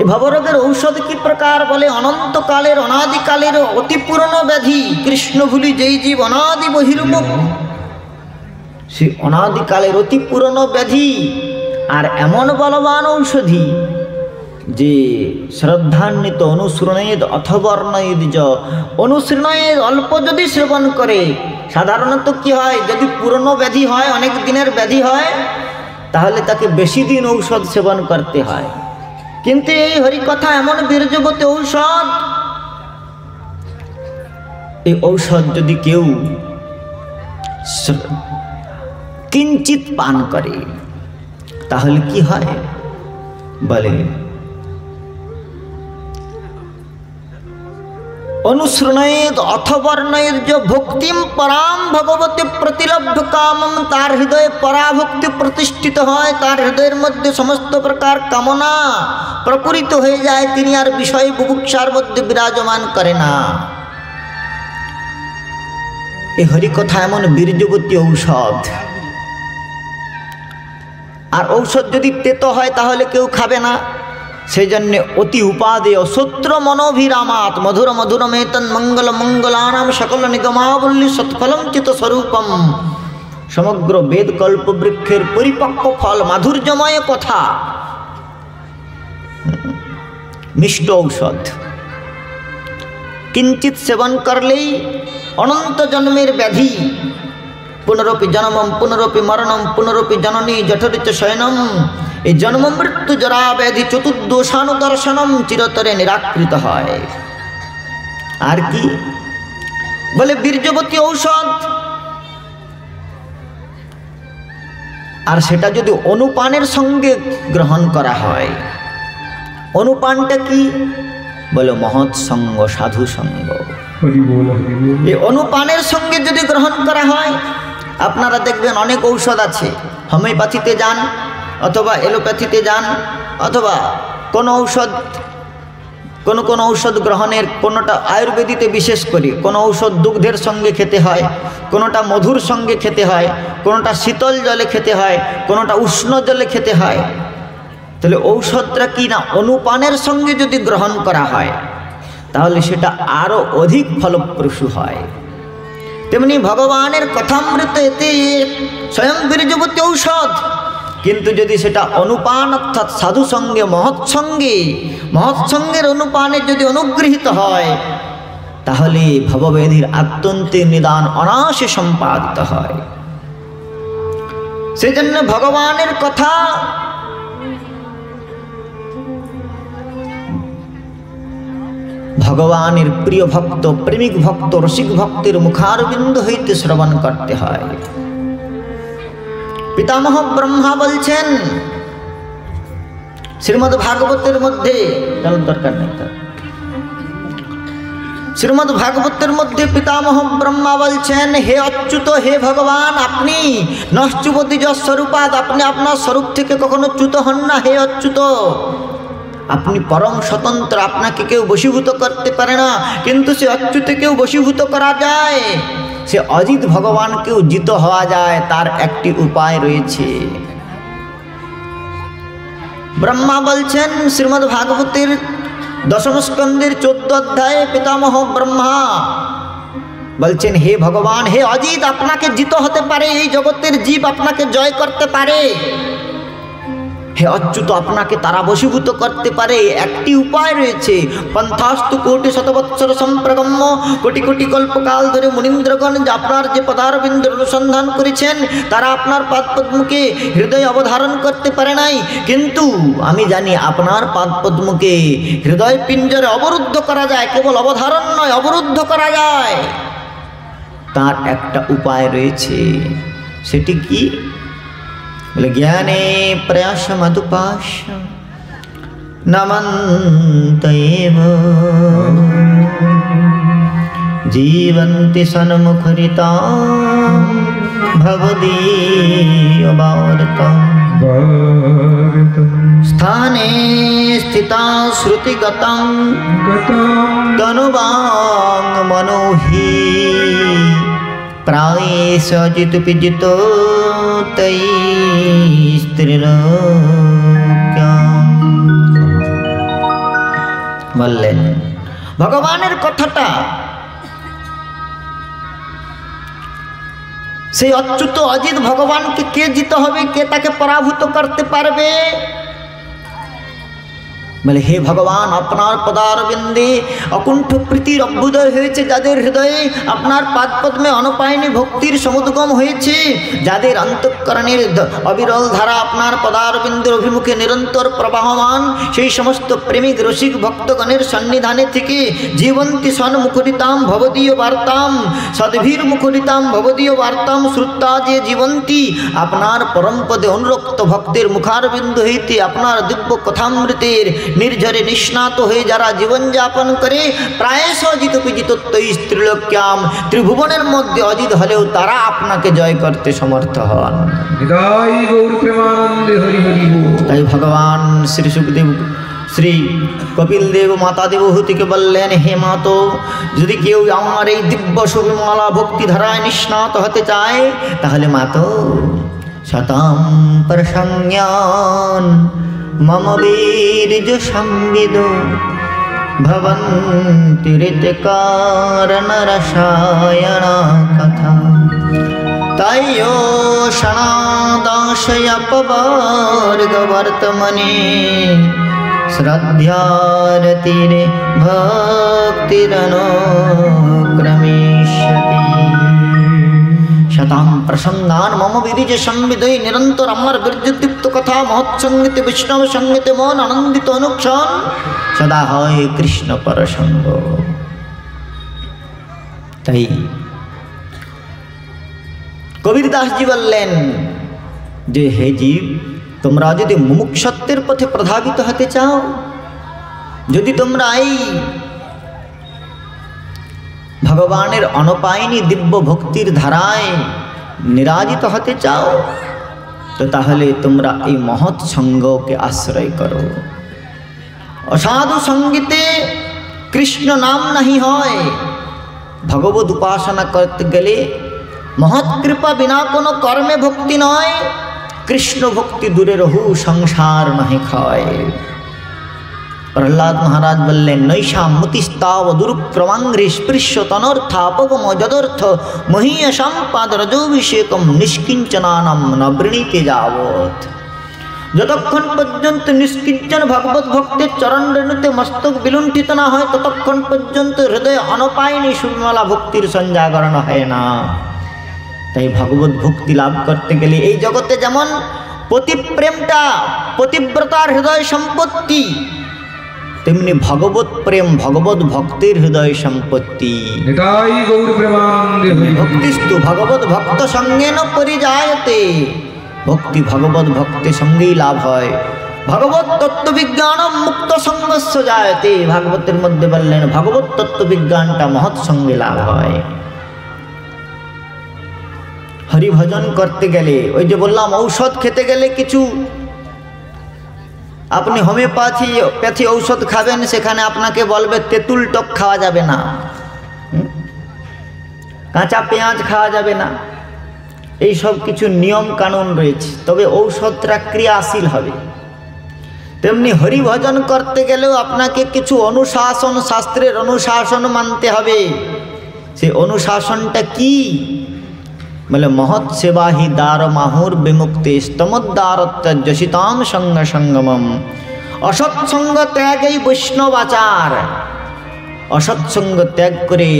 এই ভবরোগের ঔষধ কি প্রকার বলে অনন্তকালের অনাদিকালের অতি পুরনো ব্যাধি কৃষ্ণ ভুলি যেই জীব অনাদি বহির্মুখ, সেই অনাদিকালের অতি পুরনো ব্যাধি আর এমন বলবান ঔষধি যে শ্রদ্ধান্বিত অনুসরণেদ অথবর্ণয়েদ য, অনুসরণেদ অল্প যদি সেবন করে, সাধারণত কি হয় যদি পুরনো ব্যাধি হয় অনেক দিনের ব্যাধি হয় তাহলে তাকে বেশি দিন ঔষধ সেবন করতে হয়। কিন্তু এই হরিকথা এমন বীর্যবতী ঔষধ, এই ঔষধ যদি কেউ কিঞ্চিত পান করে তাহলে কি হয় বলে অনুসরণেদ অথবর্ণেদ যে ভক্তিম পরাম ভগবতী প্রতিলভ্য কামম, তার হৃদয়ে পরাভক্তি প্রতিষ্ঠিত হয়, তার হৃদয়ের মধ্যে সমস্ত প্রকার কামনা প্রপুরিত হয়ে যায়, তিনি আর বিষয় বুভুক্ষার মধ্যে বিরাজমান করে না। এই হরিকথা এমন বীর্যবতী ঔষধ। আর ঔষধ যদি তেতো হয় তাহলে কেউ খাবে না, সেই জন্যে অতি উপাদেয় সূত্র মনোভিরামাৎ মধুর মধুর মেতন মঙ্গল মঙ্গলানাম সকল নিগমাবল্লী সৎফলম চিত স্বরূপম। সমগ্র বেদ কল্প বৃক্ষের পরিপক্ক ফল, মাধুর্যময় কথা, মিষ্ট ঔষধ। কিঞ্চিত সেবন করলেই অনন্ত জন্মের ব্যাধি, পুনরপি জন্মম পুনরপি মরণম পুনরপি জননী জঠরিচ শয়নম, এই জন্ম মৃত্যু জরা ব্যাধি চতুর্দোষানুদর্শনম চিরতরে নিরাকৃত হয়। আর কি বলে বীর্যবতী ঔষধ। আর সেটা যদি অনুপানের সঙ্গে গ্রহণ করা হয়, অনুপানটা কি বলে মহৎ সঙ্গ সাধু সঙ্গ। এই অনুপানের সঙ্গে যদি গ্রহণ করা হয়, আপনারা দেখবেন অনেক ঔষধ আছে, হোমিওপ্যাথিতে যান অথবা এলোপ্যাথিতে যান অথবা কোনো ঔষধ গ্রহণের কোনোটা আয়ুর্বেদিতে বিশেষ করে কোনো ঔষধ দুগ্ধের সঙ্গে খেতে হয়, কোনোটা মধুর সঙ্গে খেতে হয়, কোনোটা শীতল জলে খেতে হয়, কোনোটা উষ্ণ জলে খেতে হয়। তাহলে ঔষধটা কি না অনুপানের সঙ্গে যদি গ্রহণ করা হয় তাহলে সেটা আরো অধিক ফলপ্রসূ হয়। তেমনি ভগবানের কথামৃত এতে স্বয়ং বীর্যবতী ঔষধ, কিন্তু যদি সেটা অনুপান অর্থাৎ সাধু সঙ্গে মহৎসঙ্গের অনুপানে যদি অনুগৃহীত হয়, তাহলে ভববেধির আত্যন্তিক নিদান অনায়াসে সম্পাদিত হয়। সেজন্য ভগবানের কথা ভগবানের প্রিয় ভক্ত, প্রেমিক ভক্ত, রসিক ভক্তের মুখারবিন্দ হইতে শ্রবণ করতে হয়। পিতামহ ব্রহ্মা বলছেন শ্রীমদ্ ভাগবতের মধ্যে, দরকার নেই তার, শ্রীমদ্ ভাগবতের মধ্যে পিতামহ ব্রহ্মা বলছেন, হে অচ্যুত, হে ভগবান, আপনি নশ্চুবতী স্বরূপাদ, আপনি আপনার স্বরূপ থেকে কখনো চ্যুত হন না। হে অচ্যুত, আপনি পরম স্বতন্ত্র, আপনাকে কেউ বশীভূত করতে পারে না, কিন্তু সে অচ্যুতকেও বশীভূত করা যায়, সে অজিত ভগবানকেও জিত হওয়া যায়, তার একটি উপায় রয়েছে। ব্রহ্মা বলছেন শ্রীমদ্ ভাগবতের দশম স্কন্ধের 14 অধ্যায়ে পিতামহ ব্রহ্মা বলছেন, হে ভগবান, হে অজিত, আপনাকে জিত হতে পারে, এই জগতের জীব আপনাকে জয় করতে পারে। হে অচ্যুত, আপনাকে তারা বশীভূত করতে পারে, একটি উপায় রয়েছে। পন্থাস্তু কোটি শতবৎসর সম্প্রগম্য, কোটি কোটি কল্পকাল ধরে মুনীন্দ্রগণ আপনার যে পদারবিন্দের অনুসন্ধান করেছেন, তারা আপনার পাদপদ্মকে হৃদয় অবধারণ করতে পারে নাই, কিন্তু আমি জানি আপনার পাদপদ্মকে হৃদয় পিঞ্জরে অবরুদ্ধ করা যায়, কেবল অবধারণ নয়, অবরুদ্ধ করা যায়। তার একটা উপায় রয়েছে, সেটি কি? বলে, জ্ঞানে প্রয়াস মধুপাশ নমন্তয়েব জীবন্তি সন্মুখরিতা ভবদীয়বার্তাম স্থানে স্থিতা শ্রুতিগতম তনুবাং মনোহি প্রায়েশ জিত পিজিত তৈ স্ত্রীলোক্যাম। বললেন ভগবানের কথাটা সেই অচ্যুত অজিত ভগবানকে কে জিতে হবে, কে তাকে পরাভূত করতে পারবে? বলে, হে ভগবান, আপনার পদারবিন্দে অকুণ্ঠ প্রীতির অভ্যুদয় হয়েছে, যাদের হৃদয়ে আপনার পাদপদ্মে অনপায়নী ভক্তির সমুদ্গম হয়েছে, যাদের অন্তঃকরণের অবিরল ধারা আপনার পদারবিন্দের অভিমুখে নিরন্তর প্রবাহমান, সেই সমস্ত প্রেমিক রসিক ভক্তগণের সন্নিধানে থেকে জীবন্তী সন্মুখরিতাম ভবদীয় বার্তাম, সদ্ভীর মুখরিতাম ভবদীয় বার্তাম শ্রুতা যে জীবন্তী, আপনার পরমপদে অনুরক্ত ভক্তের মুখারবিন্দ হইতে আপনার দিব্য কথামৃতের নির্ঝরে নিষ্ণাত হয়ে যারা জীবনযাপন করে, প্রায়শ অজিত পিজিত ত্রিলোক্যাম, ত্রিভুবনের মধ্যে অজিত হলেও তারা আপনাকে জয় করতে সমর্থ হন। তাই ভগবান শ্রী সুখদেব, শ্রী কপিল দেব মাতা দেবহূতিকে বললেন, হে মাতো, যদি কেউ আমার এই দিব্য সুবিমলা ভক্তিধারায় নিষ্ণাত হতে চায়, তাহলে মাতো শতম প্রসংজ্ঞান মম বীর্য সংবিদ ভবন্তি ঋতকারণ রসায়না কথা তাইয়ো সনাদাশয়পবর্গ বর্তমনে শ্রদ্ধারতিরে ভক্তিরনুক্রমিষ্যতি। শতাম প্রসঙ্গান মম বীর্য সংবিদই, নিরন্তর আমার বীর্যদীপ্ত কথা মহৎসঙ্গীতে বৈষ্ণব সঙ্গীতে মন আনন্দিত অনুক্ষণ সদা হয় কৃষ্ণ পরসঙ্গ। তাই কবির দাসজি বললেন যে, হে জীব, তোমরা যদি মুমুক্ষত্বের পথে প্রধাবিত হতে চাও, যদি তোমরা এই ভগবানের অনপায়নী দিব্য ভক্তির ধারায় নিরাজিত হতে চাও, তো তাহলে তোমরা এই মহৎ সঙ্গকে আশ্রয় করো। অসাধু সঙ্গীতে কৃষ্ণ নাম নাহি হয়। ভগবত উপাসনা করতে গেলে মহৎ কৃপা বিনা কোনো কর্মে ভক্তি নয়, কৃষ্ণ ভক্তি দূরে রহু সংসার নাহি ক্ষয়। প্রহ্লাদ মহারাজ বললেন, নৈষা মতিস্তাব দুরুক্রমাঙ্ঘ্রি স্পৃশ্য তনর্থাপগম যদর্থ মহীয়সাম পাদরজোভিষেকম নিষ্কিঞ্চনানাম ন বৃণীতে যাবৎ। যতক্ষণ পর্যন্ত নিষ্কিঞ্চন ভগবত ভক্তের চরণ রেণুতে মস্তক বিলুণ্ঠিত না হয়, ততক্ষণ পর্যন্ত হৃদয়ে অনপায়নী সুবিমলা ভক্তির সঞ্জাগরণ হয় না। তাই ভগবত ভক্তি লাভ করতে গেলে এই জগতে যেমন পতিপ্রেমটা পতিব্রতার হৃদয় সম্পত্তি, তেমনি ভগবত প্রেম ভগবত ভক্তের হৃদয় সম্পত্তি। নিতাই গৌর প্রেমানন্দে হরি ভক্তিস্তু ভগবত ভক্ত সঙ্গেন পরিজায়তে। ভক্তি ভগবত ভক্তের সঙ্গেই লাভ হয়। ভগবত তত্ত্ববিজ্ঞান মুক্ত সঙ্গস্য জায়তে। ভাগবতের মধ্যে বললেন ভগবত তত্ত্ববিজ্ঞানটা মহৎ সঙ্গে লাভ হয়। হরিভজন করতে গেলে ওই যে বললাম, ঔষধ খেতে গেলে কিছু আপনি হোমিওপ্যাথি ঔষধ খাবেন, সেখানে আপনাকে বলবে তেঁতুল টক খাওয়া যাবে না, কাঁচা পেঁয়াজ খাওয়া যাবে না, এই সব কিছু নিয়ম কানুন রয়েছে, তবে ঔষধটা ক্রিয়াশীল হবে। তেমনি হরিভজন করতে গেলেও আপনাকে কিছু অনুশাসন, শাস্ত্রের অনুশাসন মানতে হবে। সেই অনুশাসনটা কি? বলে মহৎ সেবা হি দ্বার মাহুর বিমুক্তি স্তমোদ্দারত্যজসিতাম সঙ্গ সঙ্গমম। অসৎসঙ্গ ত্যাগই বৈষ্ণবাচার। অসৎসঙ্গ ত্যাগ করে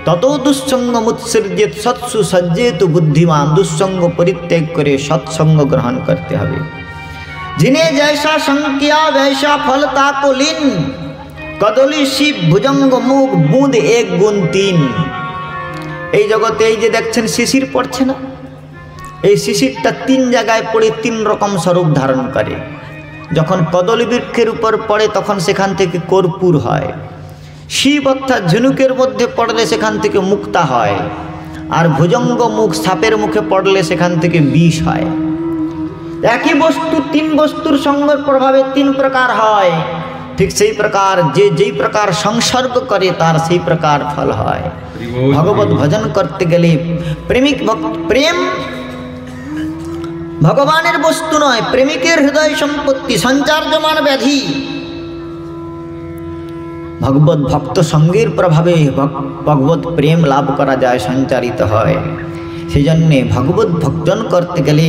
তত দুঃসঙ্গ মুৎসৃজ্যেত সৎসু সজ্জেতু বুদ্ধিমান। দুঃসঙ্গ পরিত্যাগ করে সৎসঙ্গ গ্রহণ করতে হবে। जिन्हें जैसा संग किया वैसा फल ताको लीन। कदली शिव भुजंग मुख बूंद एक गुण तीन। এই জগতে এই যে দেখছেন শিশির পড়ছে না, এই শিশিরটা তিন জায়গায় পড়ে তিন রকম স্বরূপ ধারণ করে। যখন কদলী বৃক্ষের উপর পড়ে তখন সেখান থেকে কর্পূর হয়। শিব অর্থাৎ ঝিনুকের মধ্যে পড়লে সেখান থেকে মুক্তা হয়। আর ভুজঙ্গ মুখ সাপের মুখে পড়লে সেখান থেকে বিষ হয়। একই বস্তু তিন বস্তুর সঙ্গের প্রভাবে তিন প্রকার হয়। ঠিক সেই প্রকার যে যেই প্রকার সংসর্গ করে তার সেই প্রকার ফল হয়। ভগবত ভজন করতে গেলে প্রেম ভগবানের বস্তু নয়, প্রেমিকের হৃদয় সম্পত্তি, সঞ্চার্যমান ব্যাধি। ভগবত ভক্ত সঙ্গের প্রভাবে ভগবত প্রেম লাভ করা যায়, সঞ্চারিত হয়। সেই জন্যে ভগবত ভজন করতে গেলে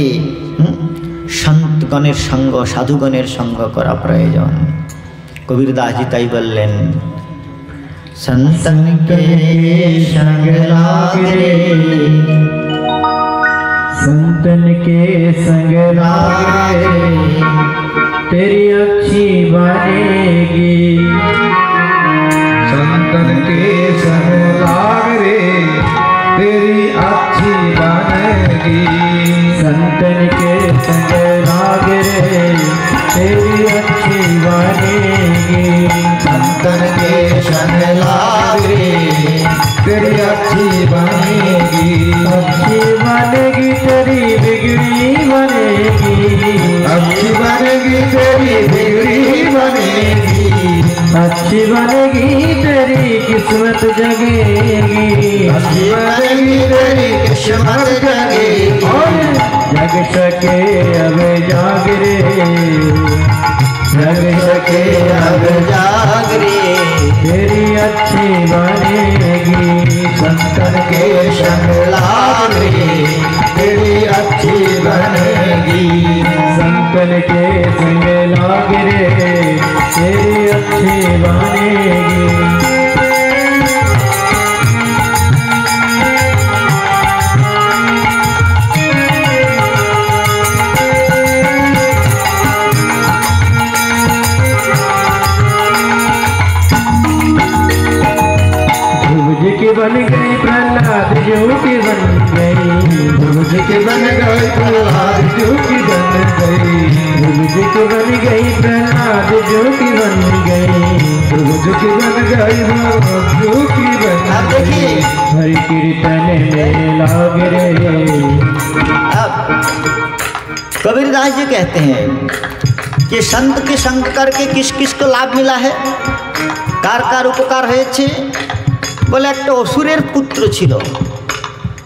সন্তগণের সঙ্গ, সাধুগণের সঙ্গ করা প্রয়োজন। কবির দাসজি তাই বললেন, संतन के संग लागे, संतन के संग लागे तेरी अच्छी बनेगी। संतन के संग लागे तेरी अच्छी बनेगी। संतन के संग लागे तेरी अच्छी बनेगी। संतन के संग लागे तेरी अच्छी बनेगी। अच्छी बनेगी तेरी बिगड़ी बनेगी। अच्छी बनेगी तेरी बिगड़ी बनेगी। अच्छी बनेगी तेरी किस्मत जगेगी। अच्छी बनेगी तेरी किस्मत जगेगी। जग सके अब जाग रे, जग सके अब जाग रे तेरी अच्छी बनेगी। संतन के संग लाग रे तेरी अच्छी बनेगी। संतन के संग लाग रे तेरी अच्छी बनेगी। बन गई प्रहलाद जो की बन गई। ध्रुव के बन गई प्रहलाद जो की बन गई। ध्रुव के बन गई प्रहलाद जो की बन गई। ध्रुव के बन गई जो की बन गई। हरि कीर्तन में लाग रे। कबीरदास जी कहते हैं कि संत के संग करके किस किस को लाभ मिला है, कार कार उपकार হয়েছে। বলে একটা অসুরের পুত্র ছিল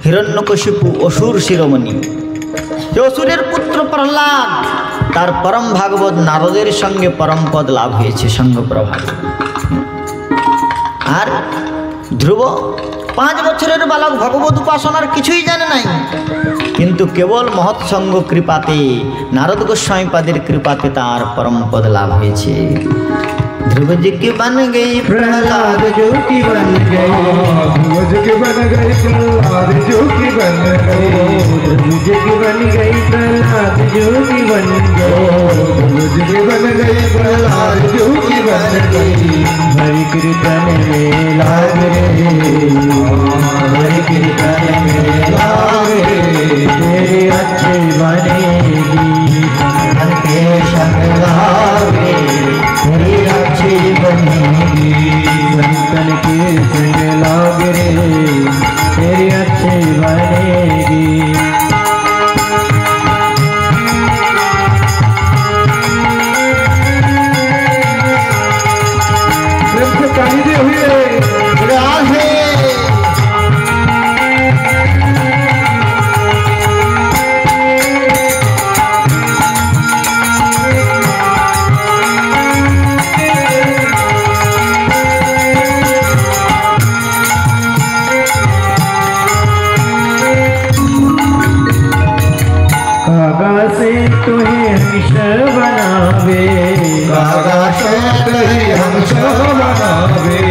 হিরণ্যকশিপু, অসুর শিরোমণি। যে অসুরের পুত্র প্রহ্লাদ তার পরম ভাগবত নারদের সঙ্গে পরম পদ লাভ হয়েছে সঙ্গপ্রভাব। আর ধ্রুব 5 বছরের বালক ভগবত উপাসনার কিছুই জানে নাই, কিন্তু কেবল মহৎসঙ্গ কৃপাতে নারদ গোস্বামীপাদের কৃপাতে তার পরম পদ লাভ হয়েছে। ध्रुव जी की बन गई प्रहलाद जो की बन गई, ध्रुव जी की बन गई प्रहलाद जो की बन गई, ध्रुव जी की बन गई प्रहलाद जो की बन गई, ध्रुव जी की बन गई प्रहलाद जो की बन गई। हरि कीर्तन में लाग रे, हरि कीर्तन में लाग रे, तेरी अच्छी बनेगी मन के संग लागे, तेरी अच्छी बनेगी संतन के संग लाग रे, तेरी अच्छी बनेगी। कहीं हुए राधे से तुहे हंस बनावे, कागा से तुहे हंस बनावे,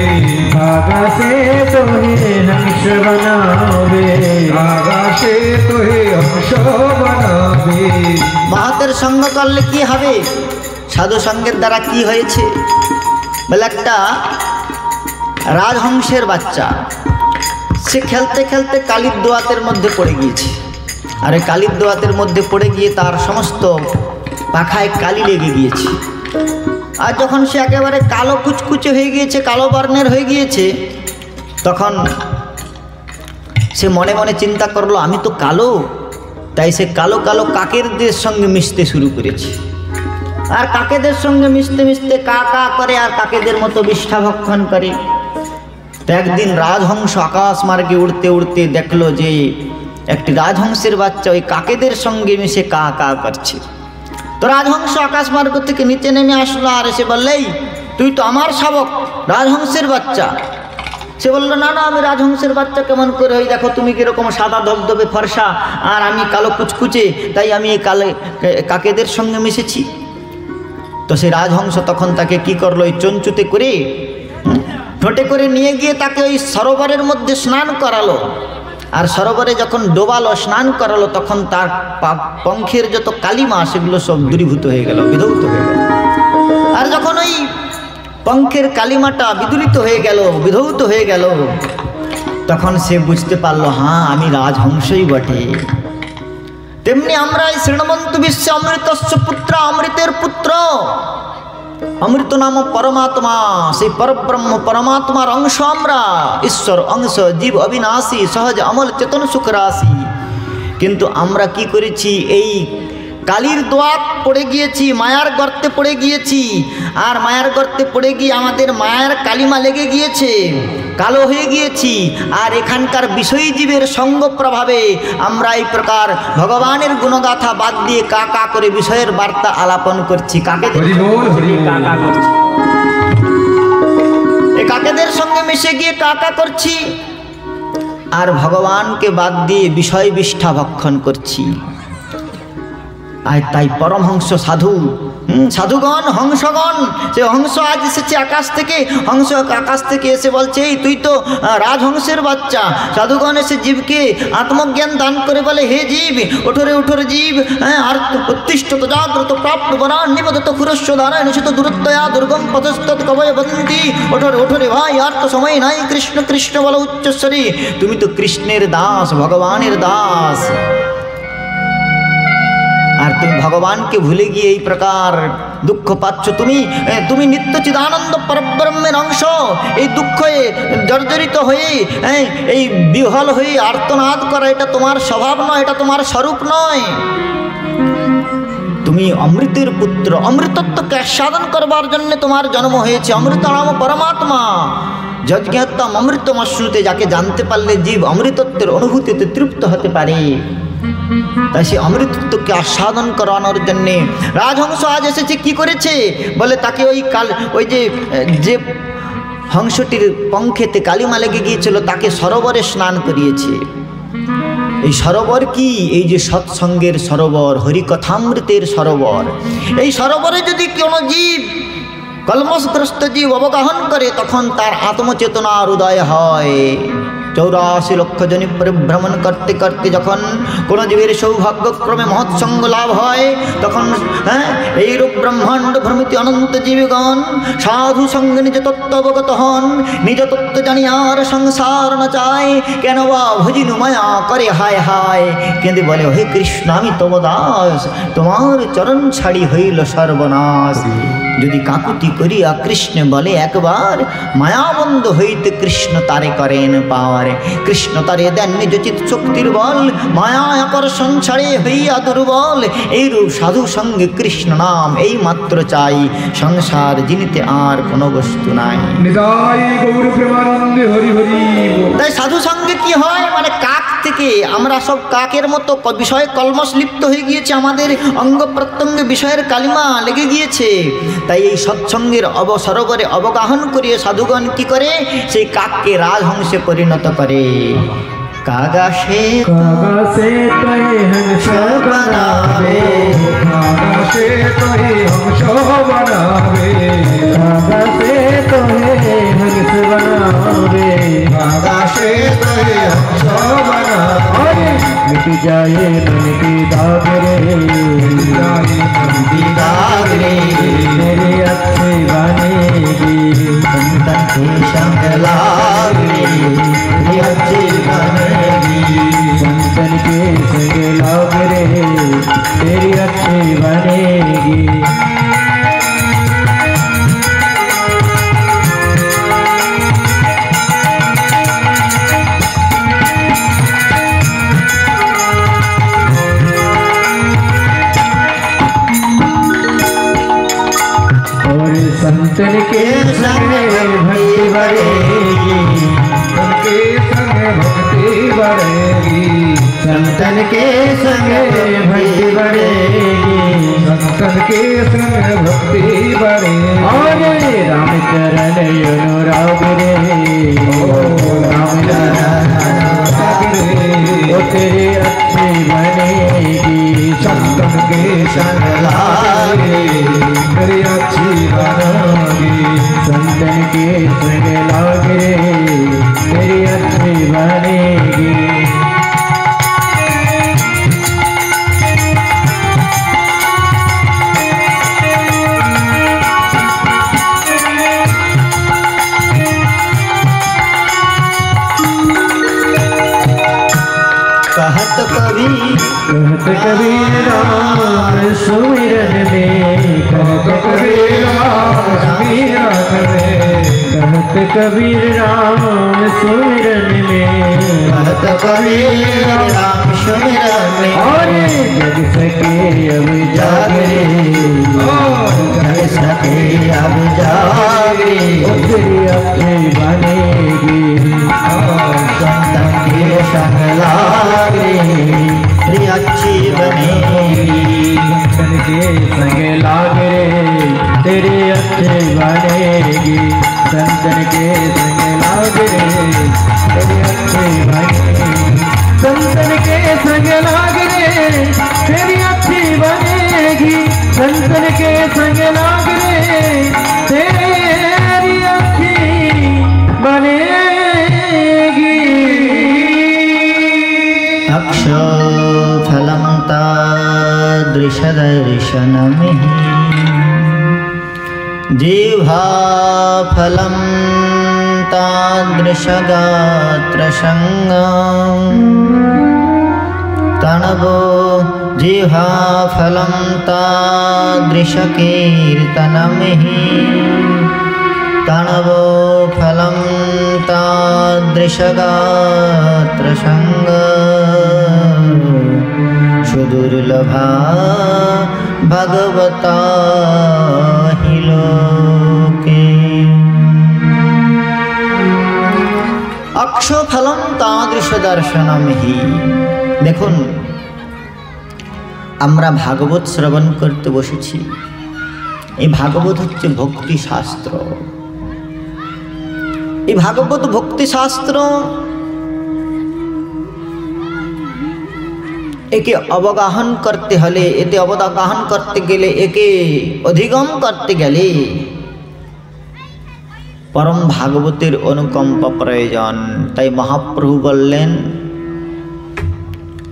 कागा से तुहे हंस बनावे, कागा से तुहे हंस बनावे। মাহাতের সঙ্গ করলে কি হবে? সাধু সঙ্গের দ্বারা কি হয়েছে বলে, একটা রাজহংসের বাচ্চা সে খেলতে খেলতে কালির দোয়াতের মধ্যে পড়ে গিয়েছে। আর এই কালির দোয়াতের মধ্যে পড়ে গিয়ে তার সমস্ত পাখায় কালি লেগে গিয়েছে। আর যখন সে একেবারে কালো কুচকুচে হয়ে গিয়েছে, কালো বর্ণের হয়ে গিয়েছে, তখন সে মনে মনে চিন্তা করলো আমি তো কালো। তাই সে কালো কালো কাকেরদের সঙ্গে মিশতে শুরু করেছে। আর কাকেদের সঙ্গে মিশতে মিশতে কা কা করে আর কাকেদের মতো বিষ্ঠা ভক্ষণ করে। তো একদিন রাজহংস আকাশ মার্গে উড়তে উড়তে দেখলো যে একটি রাজহংসের বাচ্চা ওই কাকেদের সঙ্গে মিশে কা কা করছে। তো রাজহংস আকাশ মার্গ থেকে নিচে নেমে আসলো আর এসে বললেই তুই তো আমার শাবক রাজহংসের বাচ্চা। সে বললো না না, আমি রাজহংসের বাচ্চা কেমন করে হই, দেখো তুমি কীরকম সাদা ধবধবে ফর্সা আর আমি কালো কুচকুচে, তাই আমি এই কাকেদের সঙ্গে মিশেছি। তো সেই রাজহংস তখন তাকে কি করলো, ওই চঞ্চুতে করে ঠোঁটে করে নিয়ে গিয়ে তাকে ওই সরোবরের মধ্যে স্নান করালো। আর সরোবরে যখন ডোবালো, স্নান করালো, তখন তার পঙ্খের যত কালিমা সেগুলো সব দূরীভূত হয়ে গেল, বিধৌত হয়ে গেল। আর যখন ওই পঙ্খের কালিমাটা বিদূরিত হয়ে গেল, বিধৌত হয়ে গেল, তখন সে বুঝতে পারলো হ্যাঁ আমি রাজহংসই বটে। তেমনি আমরা এই শৃণবন্তু বিশ্বে অমৃতস্য পুত্র, অমৃতের পুত্র। অমৃত নাম পরমাত্মা, সেই পরব্রহ্ম পরমাত্মার অংশ আমরা, ঈশ্বর অংশ, জীব অবিনাশী, সহজ অমল চেতন সুখ রাশি। কিন্তু আমরা কি করেছি, এই কালির দোয়াত পড়ে গিয়েছি, মায়ার গর্তে পড়ে গিয়েছি। আর মায়ার গর্তে পড়ে গিয়ে আমাদের মায়ার কালিমা লেগে গিয়েছে, কালো হয়ে গিয়েছি। আর এখানকার বিষয়ী জীবের সঙ্গ প্রভাবে আমরা এই প্রকার ভগবানের গুণগাথা বাদ দিয়ে কা কা করে বিষয়ের বার্তা আলাপন করছি, কাকেদের এই কাকেদের সঙ্গে মিশে গিয়ে কা কা করছি আর ভগবানকে বাদ দিয়ে বিষয় বিষ্ঠা ভক্ষণ করছি। আর তাই পরমহংস সাধু, সাধুগণ, হংসগণ, সে হংস আজ এসেছে আকাশ থেকে। হংস আকাশ থেকে এসে বলছে এই তুই তো রাজহংসের বাচ্চা। সাধুগণ এসে জীবকে আত্মজ্ঞান দান করে বলে হে জীব, ওঠরে ওঠরে জীব, আর উত্তিষ্ঠ জাগ্রত প্রাপ্ত বরান নিবদত খুরস্ব ধারা নিশিত দূরত্বয়া দুর্গম পথস্থ কবয় বদন্তি। ওঠরে ওঠরে ভাই, আর তো সময় নাই, কৃষ্ণ কৃষ্ণ বলো উচ্চস্বরী। তুমি তো কৃষ্ণের দাস, ভগবানের দাস। আর তুমি ভগবানকে ভুলে গিয়ে এই প্রকার দুঃখ পাচ্ছ। তুমি নিত্য চিদানন্দ পরব্রহ্মের অংশ। এই দুঃখে জর্জরিত হয়ে, এই বিহল হয়ে আর্তনাদ করা এটা তোমার স্বভাব নয়, এটা তোমার স্বরূপ নয়। তুমি অমৃতের পুত্র, অমৃতত্বকে আস্বাদন করবার জন্য তোমার জন্ম হয়েছে। অমৃত নাম পরমাত্মা, যজ্ঞাত্ম অমৃতমশ্নুতে, যাকে জানতে পারলে জীব অমৃতত্বের অনুভূতিতে তৃপ্ত হতে পারে। তাই সে অমৃতত্বকে আস্বাদন করানোর জন্যে রাজহংস আজ এসেছে। কি করেছে বলে, তাকে ওই যে হংসটির পঙ্খেতে কালিমা লেগে গিয়েছিল তাকে সরোবরে স্নান করিয়েছে। এই সরোবর কি? এই যে সৎসঙ্গের সরোবর, হরিকথামৃতের সরোবর। এই সরোবরে যদি কোনো জীব, কলমশগ্রস্ত জীব অবগাহন করে, তখন তার আত্মচেতনার উদয় হয়। 84 লক্ষ জনি পরিভ্রমণ করতে করতে যখন কোনো জীবের সৌভাগ্যক্রমে মহৎসঙ্গ লাভ হয়, তখন এইরূপ ব্রহ্মাণ্ড ভ্রমিত অনন্ত জীবগণ সাধু সঙ্গে নিজ তত্ত্ব অবগত হন। নিজ তত্ত্ব জানি আর সংসার না চায়, কেন বা ভজিনু মায়া করে হায় হায়। কেঁদে বলে, হে কৃষ্ণ আমি তব দাস, তোমার চরণ ছাড়ি হইল সর্বনাশ। যদি কাকুতি করিয়া কৃষ্ণ বলে একবার, মায়াবন্ধ হইতে কৃষ্ণ তারে করেন পার। কৃষ্ণ তারে দেন নিজ চিৎ শক্তির বল, মায়া আকর্ষণ ছাড়ে হইয়া দুর্বল। এইরূপ সাধু সঙ্গে কৃষ্ণ নাম এই মাত্র চাই, সংসার জিনিতে আর কোনো বস্তু নাই। তাই সাধু সঙ্গে কি হয়, মানে কাক থেকে আমরা সব কাকের মতো বিষয়ে কলমশ লিপ্ত হয়ে গিয়েছে, আমাদের অঙ্গ প্রত্যঙ্গে বিষয়ের কালিমা লেগে গিয়েছে। তাই এই সৎসঙ্গের সরোবরে অবগাহন করিয়ে সাধুগণ কি করে, সেই কাককে রাজহংসে পরিণত করে। কাগাসে কাগাসে তোহে হংস বানাবে, কাগাসে তোহে হংস বানাবে, কাগাসে তোহে হংস বানাবে, কাগাসে তোহে হংস বানাবে। मिट जाए मन की दाग रे, मिट जाए मन की दाग रे, मेरे अच्छे बनेगी संतन के संग लाग रे, मेरी अच्छी बनेगी संतन के संग लाग रे, तेरी अच्छी बनेगी। संतन के संग भक्ति बढ़ेगी, उनके संग भक्ति बढ़ेगी, संतन के संग भक्ति बढ़ेगी, संतन के संग भक्ति बढ़ेगी। और राम चरण अनुराग रे, राम चरण अनुराग रे, वो तेरी अच्छी बनेगी संतन के संग लागे, तेरी अच्छी बनोगी संतन के संग लागे, तेरी अच्छी बनेगी। कहत कबीर राम सुमिरन में, कहत कबीर राम सुमिरन में, कहत कबीर राम सुमिरन में, कहत कबीर राम सुमिरन में। और जग सके अब जागरे, जग सके अब जागरे, तेरी अच्छी बनेगी संतन के संग लागे, तेरी अच्छी बनेगी संतन के संग लागे, तेरी अच्छी बनेगी संतन के संग लागे, तेरी अच्छी बनेगी संतन के संग लागे, तेरी अच्छी बनेगी संतन के संग लागे, तेरी अच्छी बनेगी। अक्षफलं तादृशदर्शनमिह, जिह्वाफलं तादृशगात्रसङ्गं, तणवो जिह्वाफलं तादृशकीर्तनमिह, तणवो फलं तादृशगात्रसङ्ग, सुदुर्लभा भगवता हि लोके। अक्षफलं तादृश दर्शनमिहि। দেখুন আমরা ভাগবত শ্রবণ করতে বসেছি। এই ভাগবত হচ্ছে ভক্তি শাস্ত্র। এই ভাগবত ভক্তি শাস্ত্র, একে অবগাহন করতে হলে, এতে অবগাহন করতে গেলে, একে অধিগম করতে গেলে পরম ভাগবতের অনুকম্পা প্রয়োজন। তাই মহাপ্রভু বললেন,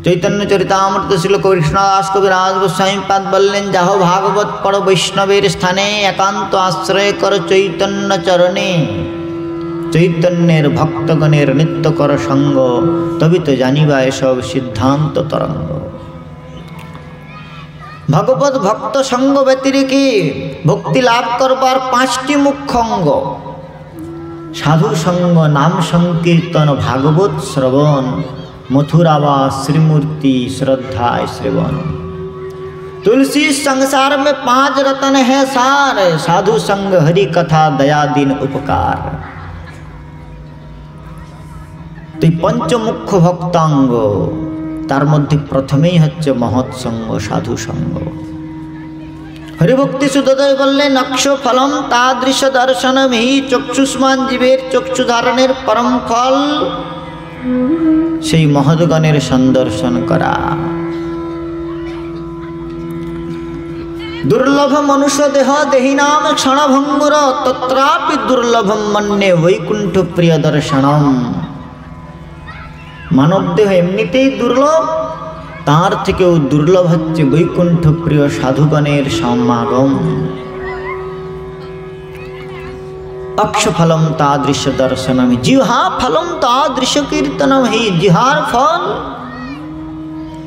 চৈতন্য চরিতামৃত শ্রীল কৃষ্ণদাস কবিরাজ গোস্বামীপাদ বললেন, যাহ ভাগবত পড় বৈষ্ণবের স্থানে, একান্ত আশ্রয় কর চৈতন্য চরণে, চৈতন্যের ভক্তগণের নিত্য কর সঙ্গ, তবে তো জানিবা এসব সিদ্ধান্ত তরঙ্গ। ভগবত ভক্ত সঙ্গ ব্যতিরেকে ভক্তি লাভ করবার 5টি মুখ্য অঙ্গ: সাধু সঙ্গ, নাম সংকীর্তন, ভাগবত শ্রবণ, मथुरावास, श्रीमूर्ति श्रद्धाय श्रवण। तुलसी संसार में 5 रतन है सार, साधु संग हरि कथा दया दिन उपकार। तो पंचमुख्य भक्तांग, तार मध्य प्रथमेई हच्छे महत् संग, साधु संग। हरिभक्ति सुदोदय बोललेन, अक्ष फलम तादृश दर्शनम हि चक्षुष्मान जीवेर चक्षु धारणेर परम फल, সেই মহৎগণের সন্দর্শন করা। দুর্লভ মনুষ্য দেহ দেহিনাম ক্ষণভঙ্গুর, তত্রাপি দুর্লভম মন্যে বৈকুণ্ঠ প্রিয় দর্শনম। মানব দেহ এমনিতেই দুর্লভ, তার থেকেও দুর্লভ হচ্ছে বৈকুণ্ঠ প্রিয় সাধুগণের সমাগম। अक्षफलम तादृश दर्शनम, जिहा फलम तादृश कीर्तनम हि, जिहार फल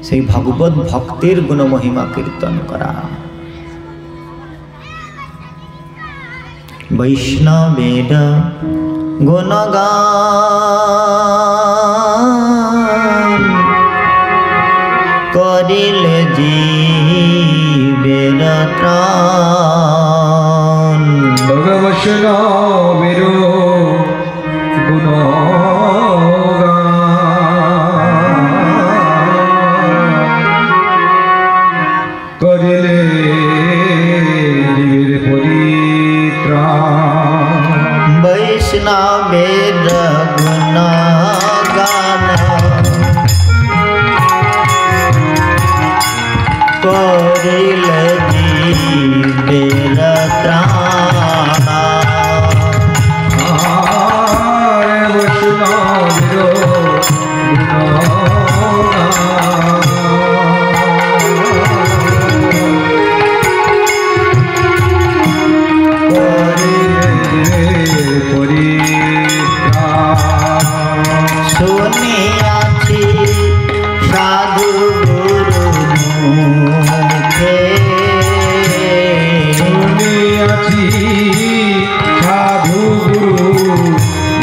সেই ভগবত ভক্তের গুণ মহিমা কীর্তন করা। বৈষ্ণবের গুণগান করিলে জীবের ত্রাণ। বৈষ্ণবের গুণগান করিলে জীবের পরিত্রাণ। বৈষ্ণবের গুণগান করিলে জীবের ত্রাণ। শুনিয়াছি সাধু গুরু মুখে, শুনিয়াছি সাধু গুরু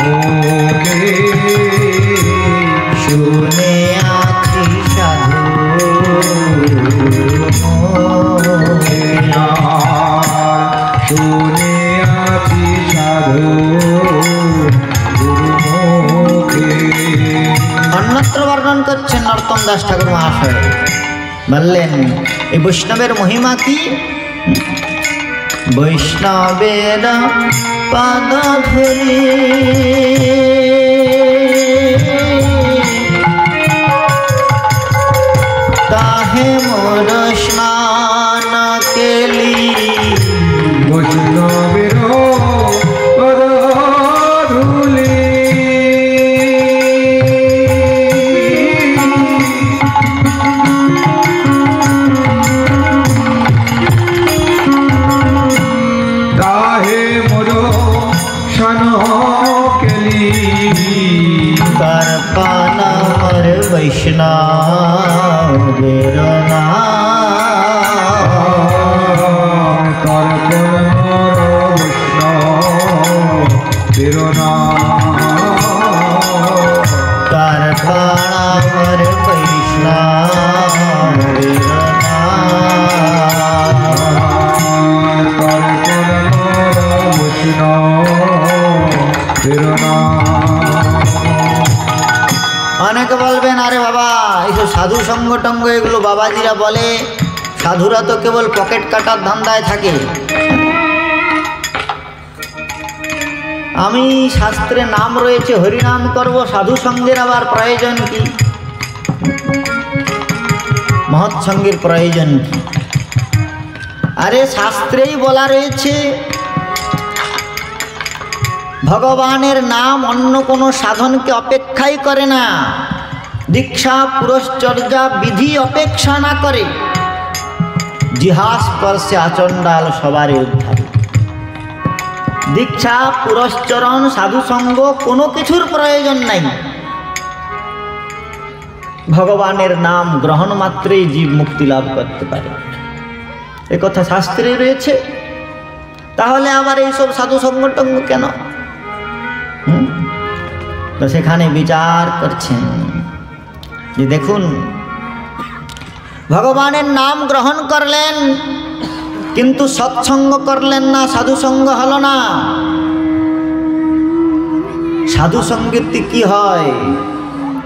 মুখে, শুনিয়াছি সাধু গুরু মুখে, শুনিয়াছি সাধু গুরু মুখে। অন্যত্র বর্ণন করছেন নরোত্তম দাস ঠাকুর মহাশয়, বললেন এই বৈষ্ণবের মহিমা কি? বৈষ্ণবের পাদ ধরি তাহে মোর স্নান কেলি, বৈষ্ণবের পদ ধুলি তাহে মোর স্নান কেলি, তার পান মোর বৈষ্ণবের নাম, তার বৈষ্ণবের নাম, তার পান মোর বৈষ্ণবের অনেকে বলবেন, আরে বাবা এইসব সাধু সঙ্গ টঙ্গ এগুলো বাবাজিরা বলে, সাধুরা তো কেবল পকেট কাটার ধান্দায় থাকে। আমি শাস্ত্রে নাম রয়েছে, হরিনাম করব, সাধু সঙ্গের আবার প্রয়োজন কি? মহৎ সঙ্গের প্রয়োজন কি? আরে শাস্ত্রেই বলা রয়েছে ভগবানের নাম অন্য কোনো সাধনকে অপেক্ষাই করে না, দীক্ষা পুরশ্চর্যা বিধি অপেক্ষা না করে। জিহাস্পর্শে আচণ্ডাল সবারই উদ্ধার। দীক্ষা পুরশ্চরণ সাধুসঙ্গ কোনো কিছুর প্রয়োজন নাই। ভগবানের নাম গ্রহণ মাত্রেই জীব মুক্তি লাভ করতে পারে, এ কথা শাস্ত্রে রয়েছে। তাহলে আবার এইসব সাধুসঙ্গ টঙ্গ কেন? তো সেখানে বিচার করছেন যে দেখুন, ভগবানের নাম গ্রহণ করলেন কিন্তু সৎসঙ্গ করলেন না, সাধুসঙ্গ হলো না। সাধু সঙ্গীতে কি হয়?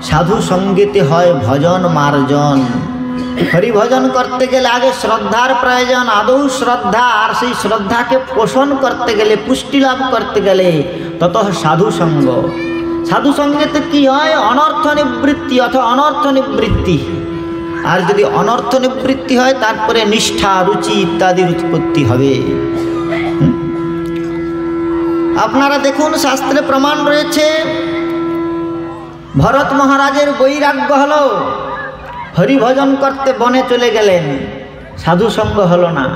সাধু সঙ্গীতে হয় ভজন মার্জন। হরি ভজন করতে গেলে আগে শ্রদ্ধার প্রয়োজন, আদৌ শ্রদ্ধা, আর সেই শ্রদ্ধাকে পোষণ করতে গেলে, পুষ্টি লাভ করতে গেলে তত সাধু সঙ্গ। সাধু সঙ্গেতে কি হয়? অনর্থ নিবৃত্তি অথবা অনর্থ নিবৃত্তি। আর যদি অনর্থ নিবৃত্তি হয় তারপরে নিষ্ঠা, রুচি ইত্যাদির উৎপত্তি হবে। আপনারা দেখুন, শাস্ত্রে প্রমাণ রয়েছে ভরত মহারাজের বৈরাগ্য হলো, হরিভজন করতে বনে চলে গেলেন, সাধু সঙ্গ হলো না।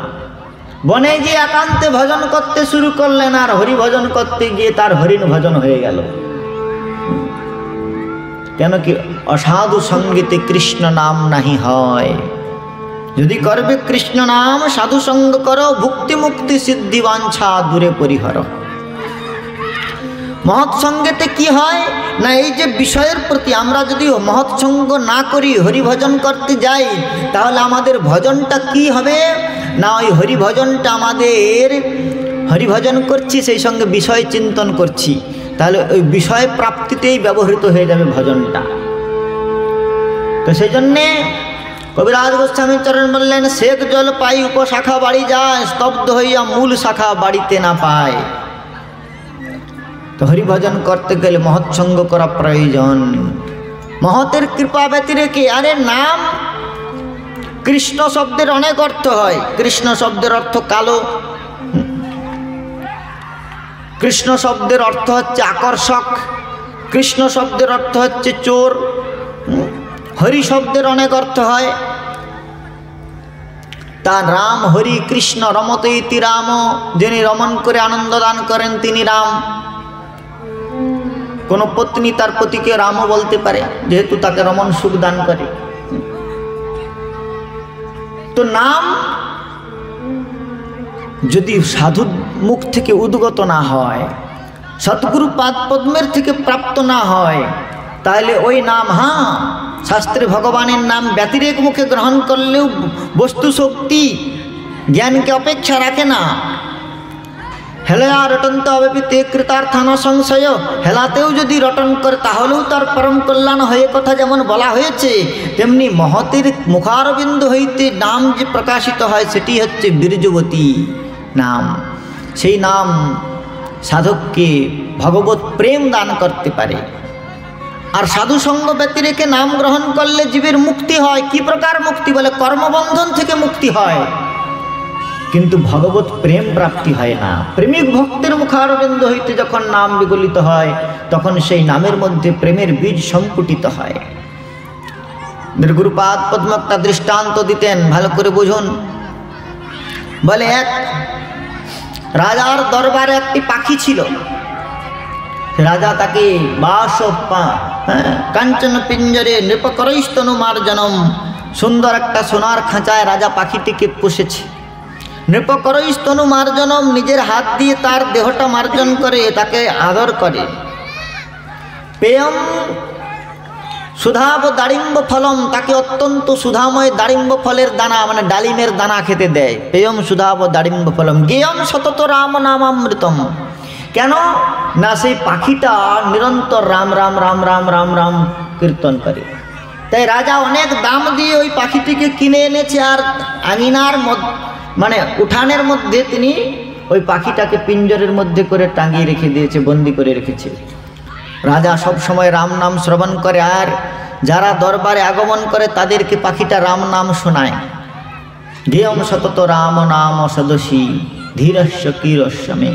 বনে গিয়ে একান্তে ভজন করতে শুরু করলেন, আর হরিভজন করতে গিয়ে তার হরিণ ভজন হয়ে গেল। কেন কি? অসাধু সঙ্গীতে কৃষ্ণ নাম নাহি হয়। যদি করবে কৃষ্ণ নাম, সাধু সঙ্গ করো, ভুক্তি মুক্তি সিদ্ধি বাঞ্ছা দূরে পরিহর। মহৎ সঙ্গেতে কি হয় না, এই যে বিষয়ের প্রতি আমরা যদি মহৎ সঙ্গ না করি, হরিভজন করতে যাই, তাহলে আমাদের ভজনটা কি হবে না, ওই হরিভজনটা আমাদের হরিভজন করছি, সেই সঙ্গে বিষয় চিন্তন করছি, তাহলে ওই বিষয় প্রাপ্তিতেই ব্যবহৃত হয়ে যাবে ভজনটা। তো সেই জন্যে কবিরাজ গোস্বামী চরণ বললেন, শেখ জল পাই উপশাখা বাড়ি যায়, স্তব্ধ হইয়া মূল শাখা বাড়িতে না পায়। তো হরিভজন করতে গেলে মহৎ সঙ্গ করা প্রয়োজন। মহতের কৃপা ব্যতিরেকে, আরে নাম, কৃষ্ণ শব্দের অনেক অর্থ হয়। কৃষ্ণ শব্দের অর্থ কালো, কৃষ্ণ শব্দের অর্থ হচ্ছে আকর্ষক, কৃষ্ণ শব্দের অর্থ হচ্ছে চোর। হরি শব্দের অনেক অর্থ হয়। তা রাম, হরি, কৃষ্ণ, রমতে ইতি রাম, যিনি রমণ করে আনন্দ দান করেন তিনি রাম। কোন পত্নী তার পতিকে রামও বলতে পারে, যেহেতু তাকে রমণ সুখ দান করে। তো নাম যদি সাধুর মুখ থেকে উদ্গত না হয়, সৎগুরু পাদ পদ্মের থেকে প্রাপ্ত না হয়, তাহলে ওই নাম, হ্যাঁ, শাস্ত্রে ভগবানের নাম ব্যতিরেক মুখে গ্রহণ করলেও বস্তু শক্তি জ্ঞানকে অপেক্ষা রাখে না। হেলা রটন্ত অবেপিতে কৃতার্থান সংশয়, হেলাতেও যদি রটন করে তাহলেও তার পরম কল্যাণ হয়ে কথা যেমন বলা হয়েছে, তেমনি মহতের মুখারবিন্দু হইতে নাম যে প্রকাশিত হয় সেটি হচ্ছে বীর্যবতী নাম। সেই নাম সাধককে ভগবত প্রেম দান করতে পারে। আর সাধু সঙ্গ ব্যতিরেকে নাম গ্রহণ করলে জীবের মুক্তি হয়। কি প্রকার মুক্তি? বলে কর্মবন্ধন থেকে মুক্তি হয়, কিন্তু ভগবত প্রেম প্রাপ্তি হয় না। প্রেমিক ভক্তের মুখারবিন্দ হইতে যখন নাম বিগলিত হয়, তখন সেই নামের মধ্যে প্রেমের বীজ সংকুটিত হয়। গুরুপাদ পদ্মকটা দৃষ্টান্ত দিতেন, ভালো করে বুঝুন। বলে এক রাজার দরবারে একটি পাখি ছিল। রাজা তাকে বাস কাঞ্চন পিঞ্জরে নৃপকরৈস্তনু মার্জনম, সুন্দর একটা সোনার খাঁচায় রাজা পাখিটিকে পুষেছে। নৃপকরৈস্তনু মার্জনম, নিজের হাত দিয়ে তার দেহটা মার্জন করে, তাকে আদর করে। পেয়ম সুধাব দাড়িম্ব ফলম, তাকে অত্যন্ত সুধাময় দাড়িম্ব ফলের দানা, মানে ডালিমের দানা খেতে দেয়। পেয়ম সুধাব দাড়িম্ব ফলম, গেয়ম সতত রাম নামামৃতম। কেন না সেই পাখিটা নিরন্তর রাম রাম রাম রাম রাম রাম কীর্তন করে। তাই রাজা অনেক দাম দিয়ে ওই পাখিটিকে কিনে এনেছে, আর আঙিনার মানে উঠানের মধ্যে তিনি ওই পাখিটাকে পিঞ্জরের মধ্যে করে টাঙিয়ে রেখে দিয়েছে, বন্দি করে রেখেছে। রাজা সব সময় রাম নাম শ্রবণ করে, আর যারা দরবারে আগমন করে তাদেরকে পাখিটা রাম নাম শোনায়। ধিয়ম সতত রাম নাম সদসী ধীরস্য কিরস্যমে।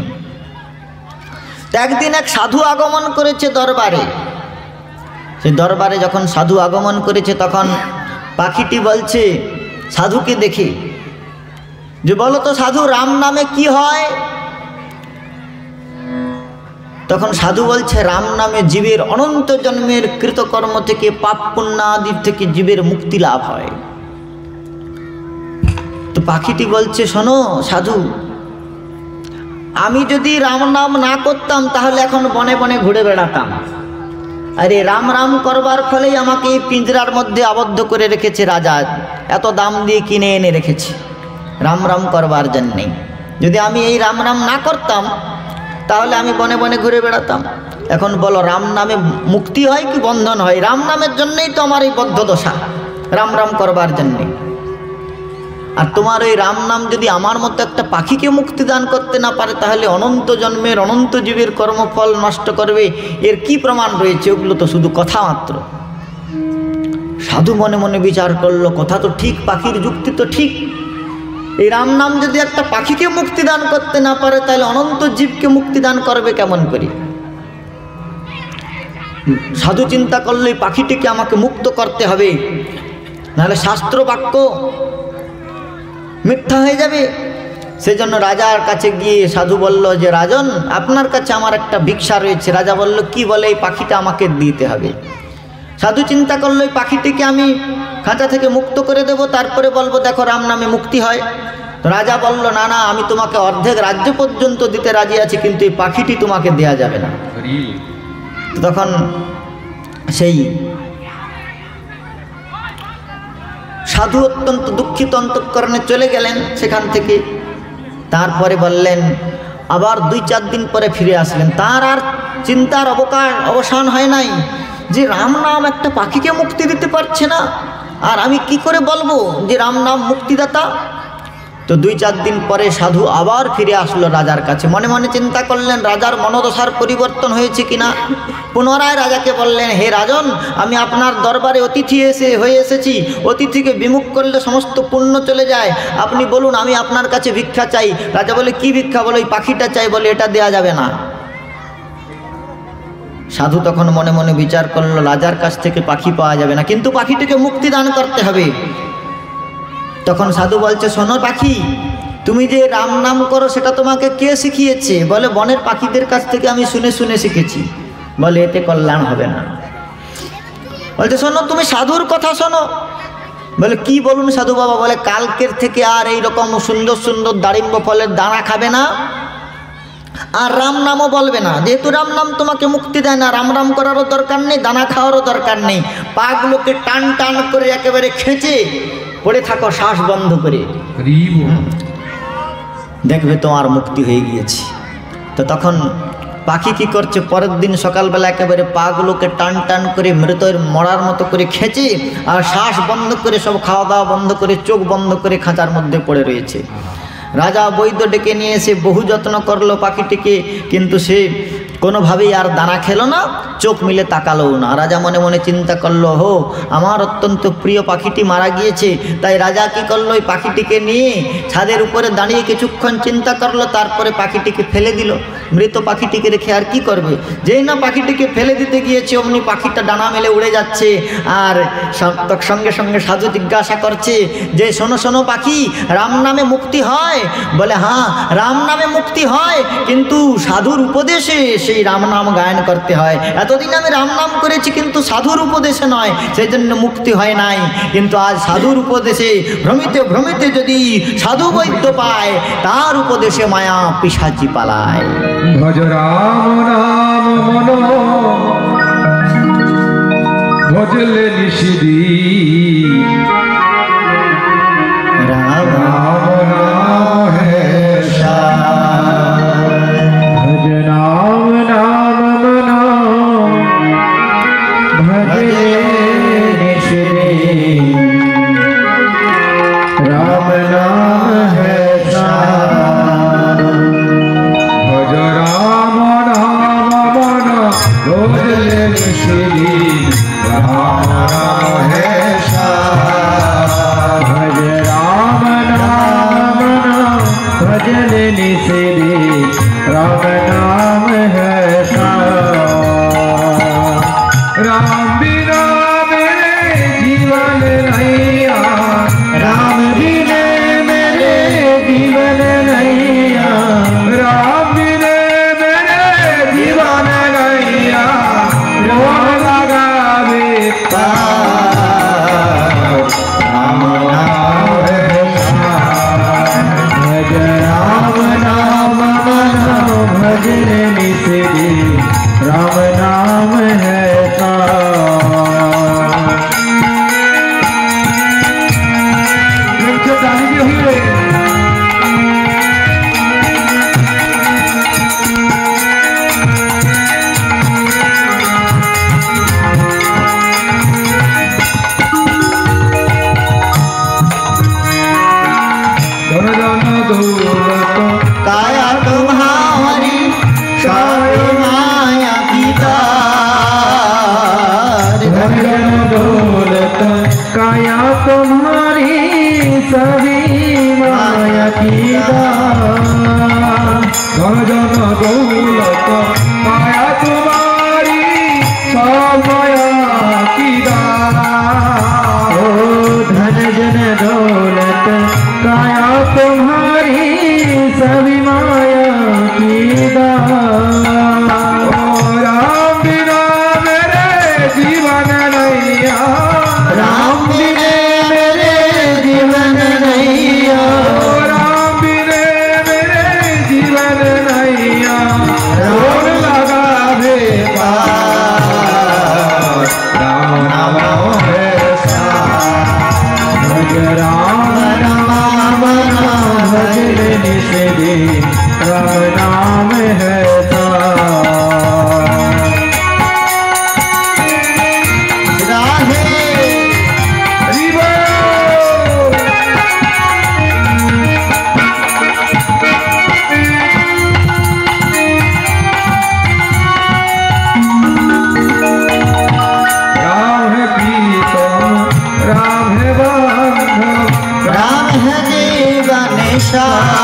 একদিন এক সাধু আগমন করেছে দরবারে। সে দরবারে যখন সাধু আগমন করেছে তখন পাখিটি বলছে সাধুকে দেখে যে, বলো তো সাধু, রাম নামে কি হয়? তখন সাধু বলছে, রাম নামে জীবের অনন্ত জন্মের কৃতকর্ম থেকে, পাপ পুণ্যাদি থেকে জীবের মুক্তি লাভ হয়। তো পাখিটি বলছে, শোনো সাধু, আমি যদি রাম নাম না করতাম তাহলে এখন বনে বনে ঘুরে বেড়াতাম। আরে রাম রাম করবার ফলেই আমাকে এই পিঞ্জরার মধ্যে আবদ্ধ করে রেখেছে রাজা, এত দাম দিয়ে কিনে এনে রেখেছে রাম রাম করবার জন্যে। যদি আমি এই রাম রাম না করতাম তাহলে আমি বনে বনে ঘুরে বেড়াতাম। এখন বলো, রাম নামে মুক্তি হয় কি বন্ধন হয়? রাম নামের জন্যই তো আমার এই বদ্ধ দশা, রাম রাম করবার জন্যে। আর তোমার ওই রাম নাম যদি আমার মতো একটা পাখিকে মুক্তি দান করতে না পারে, তাহলে অনন্ত জন্মের অনন্ত জীবের কর্মফল নষ্ট করবে, এর কি প্রমাণ রয়েছে? ওগুলো তো শুধু কথা মাত্র। সাধু মনে মনে বিচার করলো, কথা তো ঠিক, পাখির যুক্তি তো ঠিক। এই রাম নাম যদি একটা পাখিকে মুক্তি দান করতে না পারে, তাহলে অনন্ত জীবকে মুক্তি দান করবে কেমন করে? সাধু চিন্তা করলো, এই পাখিটিকে আমাকে মুক্ত করতে হবে, নাহলে শাস্ত্র বাক্য মিথ্যা হয়ে যাবে। সেজন্য রাজার কাছে গিয়ে সাধু বলল যে, রাজন, আপনার কাছে আমার একটা ভিক্ষা রয়েছে। রাজা বলল, কি বলে? এই পাখিটা আমাকে দিতে হবে। সাধু চিন্তা করলো, এই পাখিটিকে আমি খাঁচা থেকে মুক্ত করে দেব, তারপরে বলবো দেখো রাম নামে মুক্তি হয়। তো রাজা বলল, না না, আমি তোমাকে অর্ধেক রাজ্য পর্যন্ত দিতে রাজি আছি, কিন্তু এই পাখিটি তোমাকে দেয়া যাবে না। তখন সেই সাধু অত্যন্ত দুঃখিত অন্তঃকরণে চলে গেলেন সেখান থেকে। তারপরে বললেন, আবার 2-4 দিন পরে ফিরে আসলেন। তার আর চিন্তার অবসান হয় নাই যে রাম নাম একটা পাখিকে মুক্তি দিতে পারছে না, আর আমি কি করে বলবো যে রাম নাম মুক্তিদাতা? তো 2-4 দিন পরে সাধু আবার ফিরে আসলো রাজার কাছে। মনে মনে চিন্তা করলেন রাজার মনোদশার পরিবর্তন হয়েছে কিনা। পুনরায় রাজাকে বললেন, হে রাজন, আমি আপনার দরবারে অতিথি হয়ে এসেছি। অতিথিকে বিমুখ করলে সমস্ত পুণ্য চলে যায়। আপনি বলুন, আমি আপনার কাছে ভিক্ষা চাই। রাজা বলে, কি ভিক্ষা? বলে, এই পাখিটা চাই। বলে, এটা দেয়া যাবে না। সাধু তখন মনে মনে বিচার করলো, রাজার কাছ থেকে পাখি পাওয়া যাবে না, কিন্তু পাখিটিকে মুক্তি দান করতে হবে। তখন সাধু বলছে, শোনো পাখি, তুমি যে রাম নাম করো সেটা তোমাকে কে শিখিয়েছে? বলে, বনের পাখিদের কাছ থেকে আমি শুনে শুনে শিখেছি। বলে, এতে কল্যাণ হবে না। বলছে, শোনো, তুমি সাধুর কথা শোনো। বলে, কি বলুন সাধু বাবা? বলে, কালকের থেকে আর এইরকম সুন্দর সুন্দর দারিম্ব ফলের দানা খাবে না, আর রাম নামও বলবে না। যেহেতু রাম নাম তোমাকে মুক্তি দেয় না, রাম রাম করারও দরকার নেই, দানা খাওয়ারও দরকার নেই। পাগুলোকে টান টান করে একেবারে খেঁচে পড়ে থাকো শ্বাস বন্ধ করে, দেখবে তোমার মুক্তি হয়ে গিয়েছে। তো তখন পাখি কি করছে, পরের দিন সকালবেলা একেবারে পাগুলোকে টান টান করে মৃতের মরার মতো করে খেঁচে আর শ্বাস বন্ধ করে, সব খাওয়া দাওয়া বন্ধ করে, চোখ বন্ধ করে খাঁচার মধ্যে পড়ে রয়েছে। রাজা বৈদ্য ডেকে নিয়ে এসে বহু যত্ন করলো পাখিটিকে, কিন্তু সে কোনোভাবেই আর দানা খেলো না, চোখ মিলে তাকালোও না। রাজা মনে মনে চিন্তা করলো, হো, আমার অত্যন্ত প্রিয় পাখিটি মারা গিয়েছে। তাই রাজা কি করলো, ওই পাখিটিকে নিয়ে ছাদের উপরে দাঁড়িয়ে কিছুক্ষণ চিন্তা করলো, তারপরে পাখিটিকে ফেলে দিল। মৃত পাখিটিকে রেখে আর কি করবে? যেই না পাখিটিকে ফেলে দিতে গিয়েছে, অমনি পাখিটা ডানা মেলে উড়ে যাচ্ছে। আর সঙ্গে সঙ্গে সাধু জিজ্ঞাসা করছে যে, শোনো শোনো পাখি, রাম নামে মুক্তি হয়? বলে, হ্যাঁ, রাম নামে মুক্তি হয়, কিন্তু সাধুর উপদেশে সেই রাম নাম গায়ন করতে হয়। এতদিন আমি রাম নাম করেছি, কিন্তু সাধুর উপদেশে নয়, সেই জন্য মুক্তি হয় নাই। কিন্তু আজ সাধুর উপদেশে ভ্রমিতে ভ্রমিতে যদি সাধু বৈদ্য পায়, তার উপদেশে মায়া পিশাচি পালায়। ভজ রাম নাম মন ভজলে নিশিদি, রাম নাম হে ভজ রাম নাম মন ভজলে নিশিদি। दिन राम नाम है सार। भज राम नाम भजन निस दिन राम नाम है सार। राम बिना मेरे जीवन नैया, राम बिना मेरे जीवन नैया, राम बिना मेरे जीवन नैया, राम लगावे पार। राम नाम है सार। भज राम नाम भजन निस दिन राम नाम है सार। काया तुम्हारी सारी माया की तार। धन दौलत काया तुम्हारी सभी माया की दार। धन दौलत काया तुम्हारी सब माया की दार। ओ धन जन दौलत काया तुम्हारी सभी माया की दार। राम बिना मेरे जीवन नैया, राम बिना मेरे जीवन नैया, राम बिना मेरे जीवन नैया, रोग लगावे पार। राम नाम है सार। भज राम नाम भजन निस दिन राम नाम है सार। राधे हरि बोल। राम है प्रीतम राम है बांधव, राम है जीवन सार।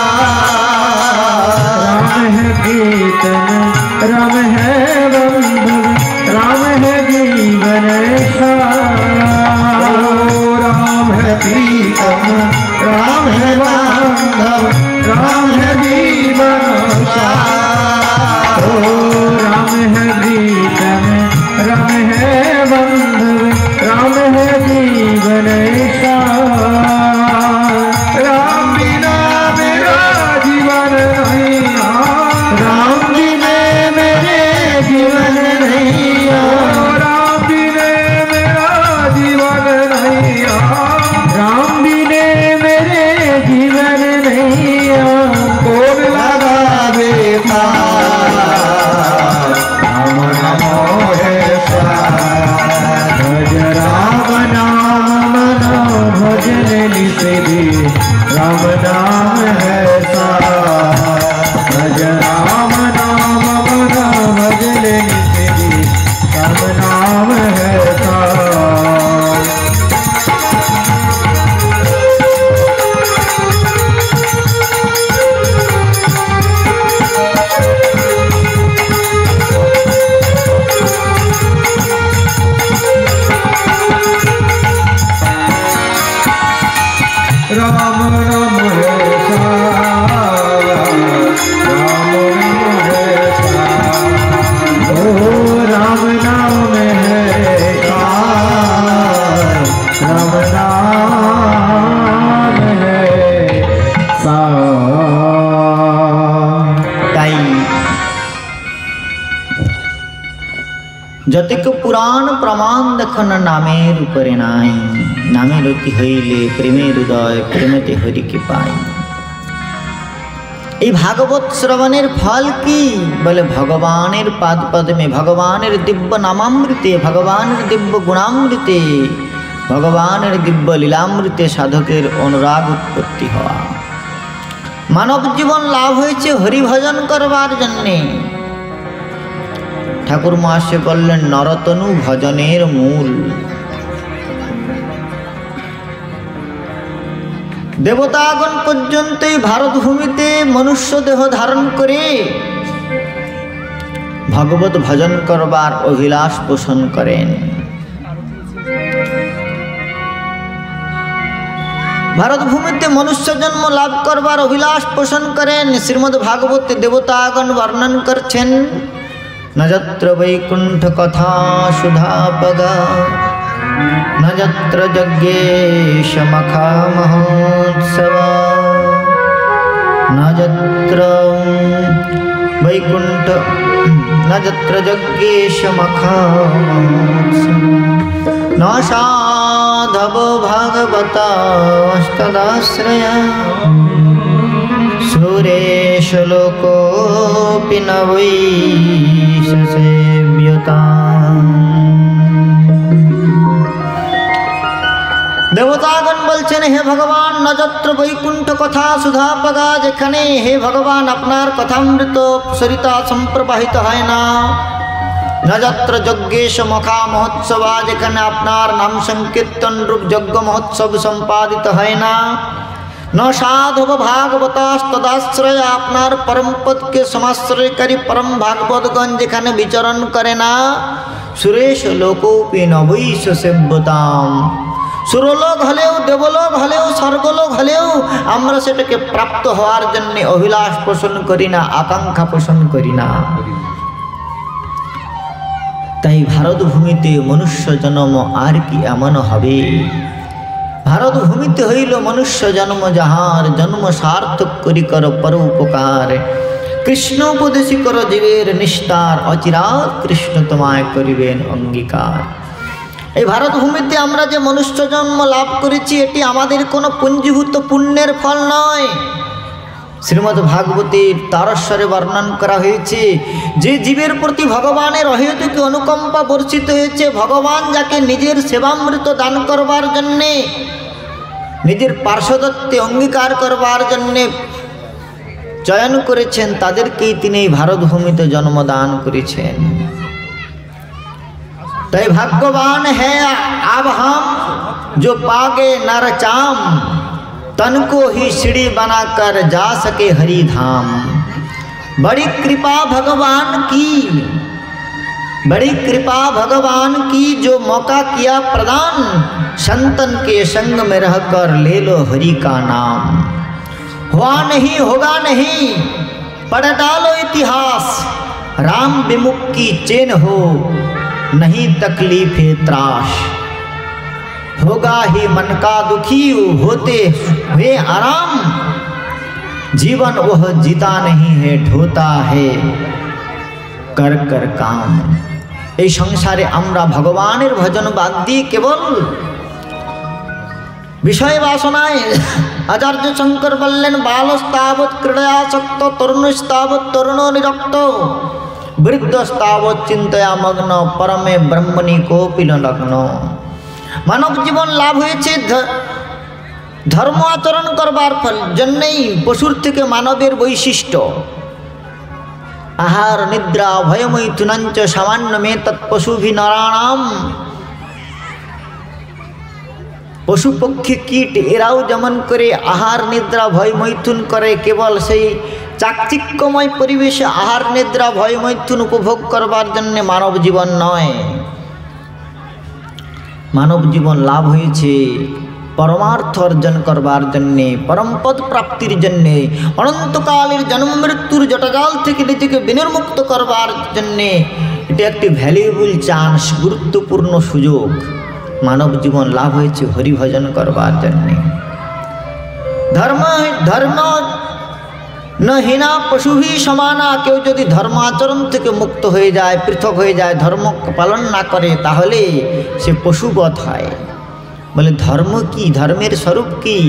राम है कीर्तन राम है बंधु, राम है जीवन सार। राम है प्रीतम राम है बांधव, राम है जीवन सार। राम है प्रीतम राम है बंधु, राम है जीवन सार। राम बिना मेरा जीवन नैया, राम बिना मेरे जीवन नैया, राम बिना मेरा जीवन नैया, राम बिना मेरे जीवन नैया, कौन लगावे पार। राम नाम है सार। भज राम नाम भजन निस दिन राम नाम है सार। भज राम नाम भजन निस दिन राम नाम है सार। राम राम है सार। राम राम है सार। ओ राम नाम है सार। राम नाम है सार। তাই যতিক পুরাণ প্রমাণ দেখন নামের উপরে নাই, নামের অতি হইলে প্রেমের হৃদয়, প্রেমেতে হরিকে পাই। এই ভাগবত শ্রবণের ফল কি বলে? ভগবানের পাদ পদ্মে, ভগবানের দিব্য নামামৃতে, ভগবানের দিব্য গুণামৃতে, ভগবানের দিব্য লীলামৃতে সাধকের অনুরাগ উৎপত্তি হওয়া। মানব জীবন লাভ হয়েছে হরিভজন করবার জন্যে। ঠাকুর মহাশয় বললেন নরতনু ভজনের মূল। দেবতাগণ পর্যন্ত এই ভারত ভূমিতে মনুষ্য দেহ ধারণ করে ভগবত ভজন করবার অভিলাষ পোষণ করেন। ভারত ভূমিতে মনুষ্য জন্ম লাভ করবার অভিলাষ পোষণ করেন। শ্রীমদ্ ভাগবতে দেবতাগণ বর্ণন করছেন ন যত্র বৈকুণ্ঠ কথা সুধাপগা न यत्र यज्ञेश मखा महोत्सव न यत्र वैकुंठ न यत्र यज्ञेश मखा महोत्सव न साधव भागवतास्तदाश्रया सुरेश लोकोऽपि न वै सेव्यताम्। দেবতাগণ বলছেন হে ভগবান ন যত্র বৈকুণ্ঠ কথা সুধাপগা, যেখানে হে ভগবান আপনার কথামৃত সরিতা সম্প্রবাহিত হয় না। ন যত্র যজ্ঞেশ মখা মহোৎসবা, যেখানে আপনার নাম সংকীর্তন রূপ যজ্ঞ মহোৎসব সম্পাদিত হয় না। ন সাধব ভাগবতাস্তদাশ্রয়, আপনার পরমপদকে সমাশ্রয়কারী পরম ভাগবতগণ যেখানে বিচরণ করে না। সুরেশ লোকোপি নবৈশ সেব্যতাম, সুরলোক হলেও দেবলোক হলেও স্বর্গলোক হলেও আমরা সেটাকে প্রাপ্ত হওয়ার জন্য অভিলাষ পোষণ করি না, আকাঙ্ক্ষা পোষণ করি না। তাই ভারত ভূমিতে মনুষ্য জন্ম আর কি এমন হবে? ভারত ভূমিতে হইল মনুষ্য জন্ম, যাহার জন্ম সার্থক করি কর পর উপকার। কৃষ্ণ উপদেশী কর জীবের নিস্তার, অচিরাৎ কৃষ্ণ তোমায় করিবেন অঙ্গীকার। এই ভারত ভূমিতে আমরা যে মনুষ্য জন্ম লাভ করেছি এটি আমাদের কোনো পুঞ্জীভূত পুণ্যের ফল নয়। শ্রীমদ্ ভাগবতের তারস্বরে বর্ণন করা হয়েছে যে জীবের প্রতি ভগবানের অহেতুকী অনুকম্পা বর্ষিত হয়েছে, ভগবান যাকে নিজের সেবামৃত দান করবার জন্যে, নিজের পার্শ্বদত্তে অঙ্গীকার করবার জন্যে চয়ন করেছেন, তাদেরকেই তিনি এই ভারত ভূমিতে জন্মদান করেছেন। तय भगवान है अब हम जो पागे नर चाम, तन को ही सीढ़ी बनाकर जा सके हरि धाम। बड़ी कृपा भगवान की, बड़ी कृपा भगवान की, जो मौका किया प्रदान, संतन के संग में रहकर ले लो हरि का नाम। हुआ नहीं होगा नहीं पढ़ डालो इतिहास, राम विमुख की चेन हो नहीं तकलीफे त्राश। होगा ही मन का दुखी होते हुए आराम, जीवन वह जीता नहीं है ढोता है कर कर काम। এই সংসারে আমরা ভগবানের ভজন বাদ দিয়ে কেবল বিষয় বাসনায়, আচার্য শঙ্কর বললেন বালস্তাবৎ ক্রীড়াসক্ত তরুণস্তাবৎ তরুণ নিরক্ত, বৃদ্ধস্তাবৎ চিন্তয়া মগ্ন পরমে ব্রহ্মণি কোপিল লগ্ন। মানব জীবন লাভ হয়েছে ধর্ম আচরণ করবার ফল জন্যেই। পশুর থেকে মানবের বৈশিষ্ট্য আহার নিদ্রা ভয়মৈথুনাঞ্চ সামান্য মে তৎপশুভি নরাণাম। পশু পক্ষী কীট এরাও যেমন করে আহার নিদ্রা ভয় মৈথুন করে, কেবল সেই চাকচিক্যময় পরিবেশে আহার নিদ্রা ভয় মৈথুন উপভোগ করবার জন্যে মানব জীবন নয়। মানব জীবন লাভ হয়েছে পরমার্থ অর্জন করবার জন্যে, পরমপদ প্রাপ্তির জন্যে, অনন্তকালের জন্ম মৃত্যুর জটাজাল থেকে নিজেকে বিনির্মুক্ত করবার জন্যে। এটা একটি ভ্যালুয়েবল চান্স, গুরুত্বপূর্ণ সুযোগ। মানব জীবন লাভ হয়েছে হরিভজন করবার জন্যে। ধর্ম নহীনা পশুভি সমানা, কেউ যদি ধর্ম আচরণ থেকে মুক্ত হয়ে যায়, পৃথক হয়ে যায়, ধর্ম পালন না করে, তাহলে সে পশুবৎ হয়। বলে ধর্ম কি, ধর্মের স্বরূপ কি?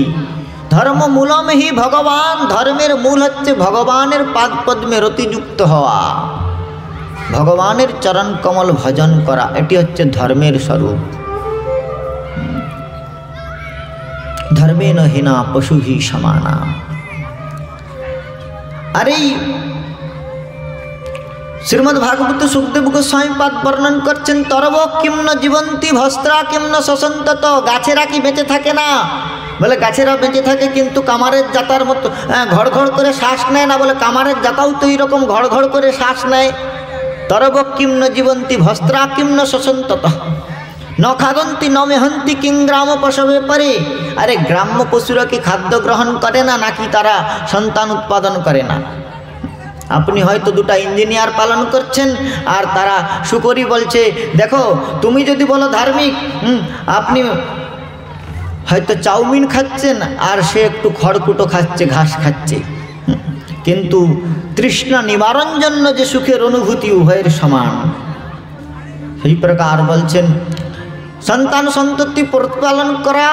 ধর্ম মূলম হি ভগবান, ধর্মের মূল হচ্ছে ভগবানের পাদ পদ্মে রতিযুক্ত হওয়া, ভগবানের চরণ কমল ভজন করা, এটি হচ্ছে ধর্মের স্বরূপ। ধর্মে নহীনা পশুভি সমানা। আর এই শ্রীমদ্ ভাগবত সুখদেব গোস্বামী পাদ বর্ণন করছেন, তরব কিম্ন জীবন্তী ভস্ত্রা কিম্ন শশন্তত। গাছেরা কি বেঁচে থাকে না? বলে গাছেরা বেঁচে থাকে, কিন্তু কামারের জাতার মতো ঘড় ঘড় করে শ্বাস নেয় না। বলে কামারের জাতাও তো এইরকম ঘড় ঘড় করে শ্বাস নেয়। তরব কিম্ন জীবন্তী ভস্ত্রা কিম্ন শশন্তত ন খাদন্তি ন মেহন্তি কিং গ্রাম পশবে পরে। আরে গ্রাম্য পশুরা কি খাদ্য গ্রহণ করে না, নাকি তারা সন্তান উৎপাদন করে না? আপনি হয়তো দুটা ইঞ্জিনিয়ার পালন করছেন, আর তারা শুকরি বলছে, দেখো তুমি যদি বলো ধার্মিক, আপনি হয়তো চাউমিন খাচ্ছেন আর সে একটু খড়কুটো খাচ্ছে, ঘাস খাচ্ছে, কিন্তু তৃষ্ণা নিবারণ জন্য যে সুখের অনুভূতি উভয়ের সমান। সেই প্রকার বলছেন, সন্তান সন্ততি প্রতিপালন করা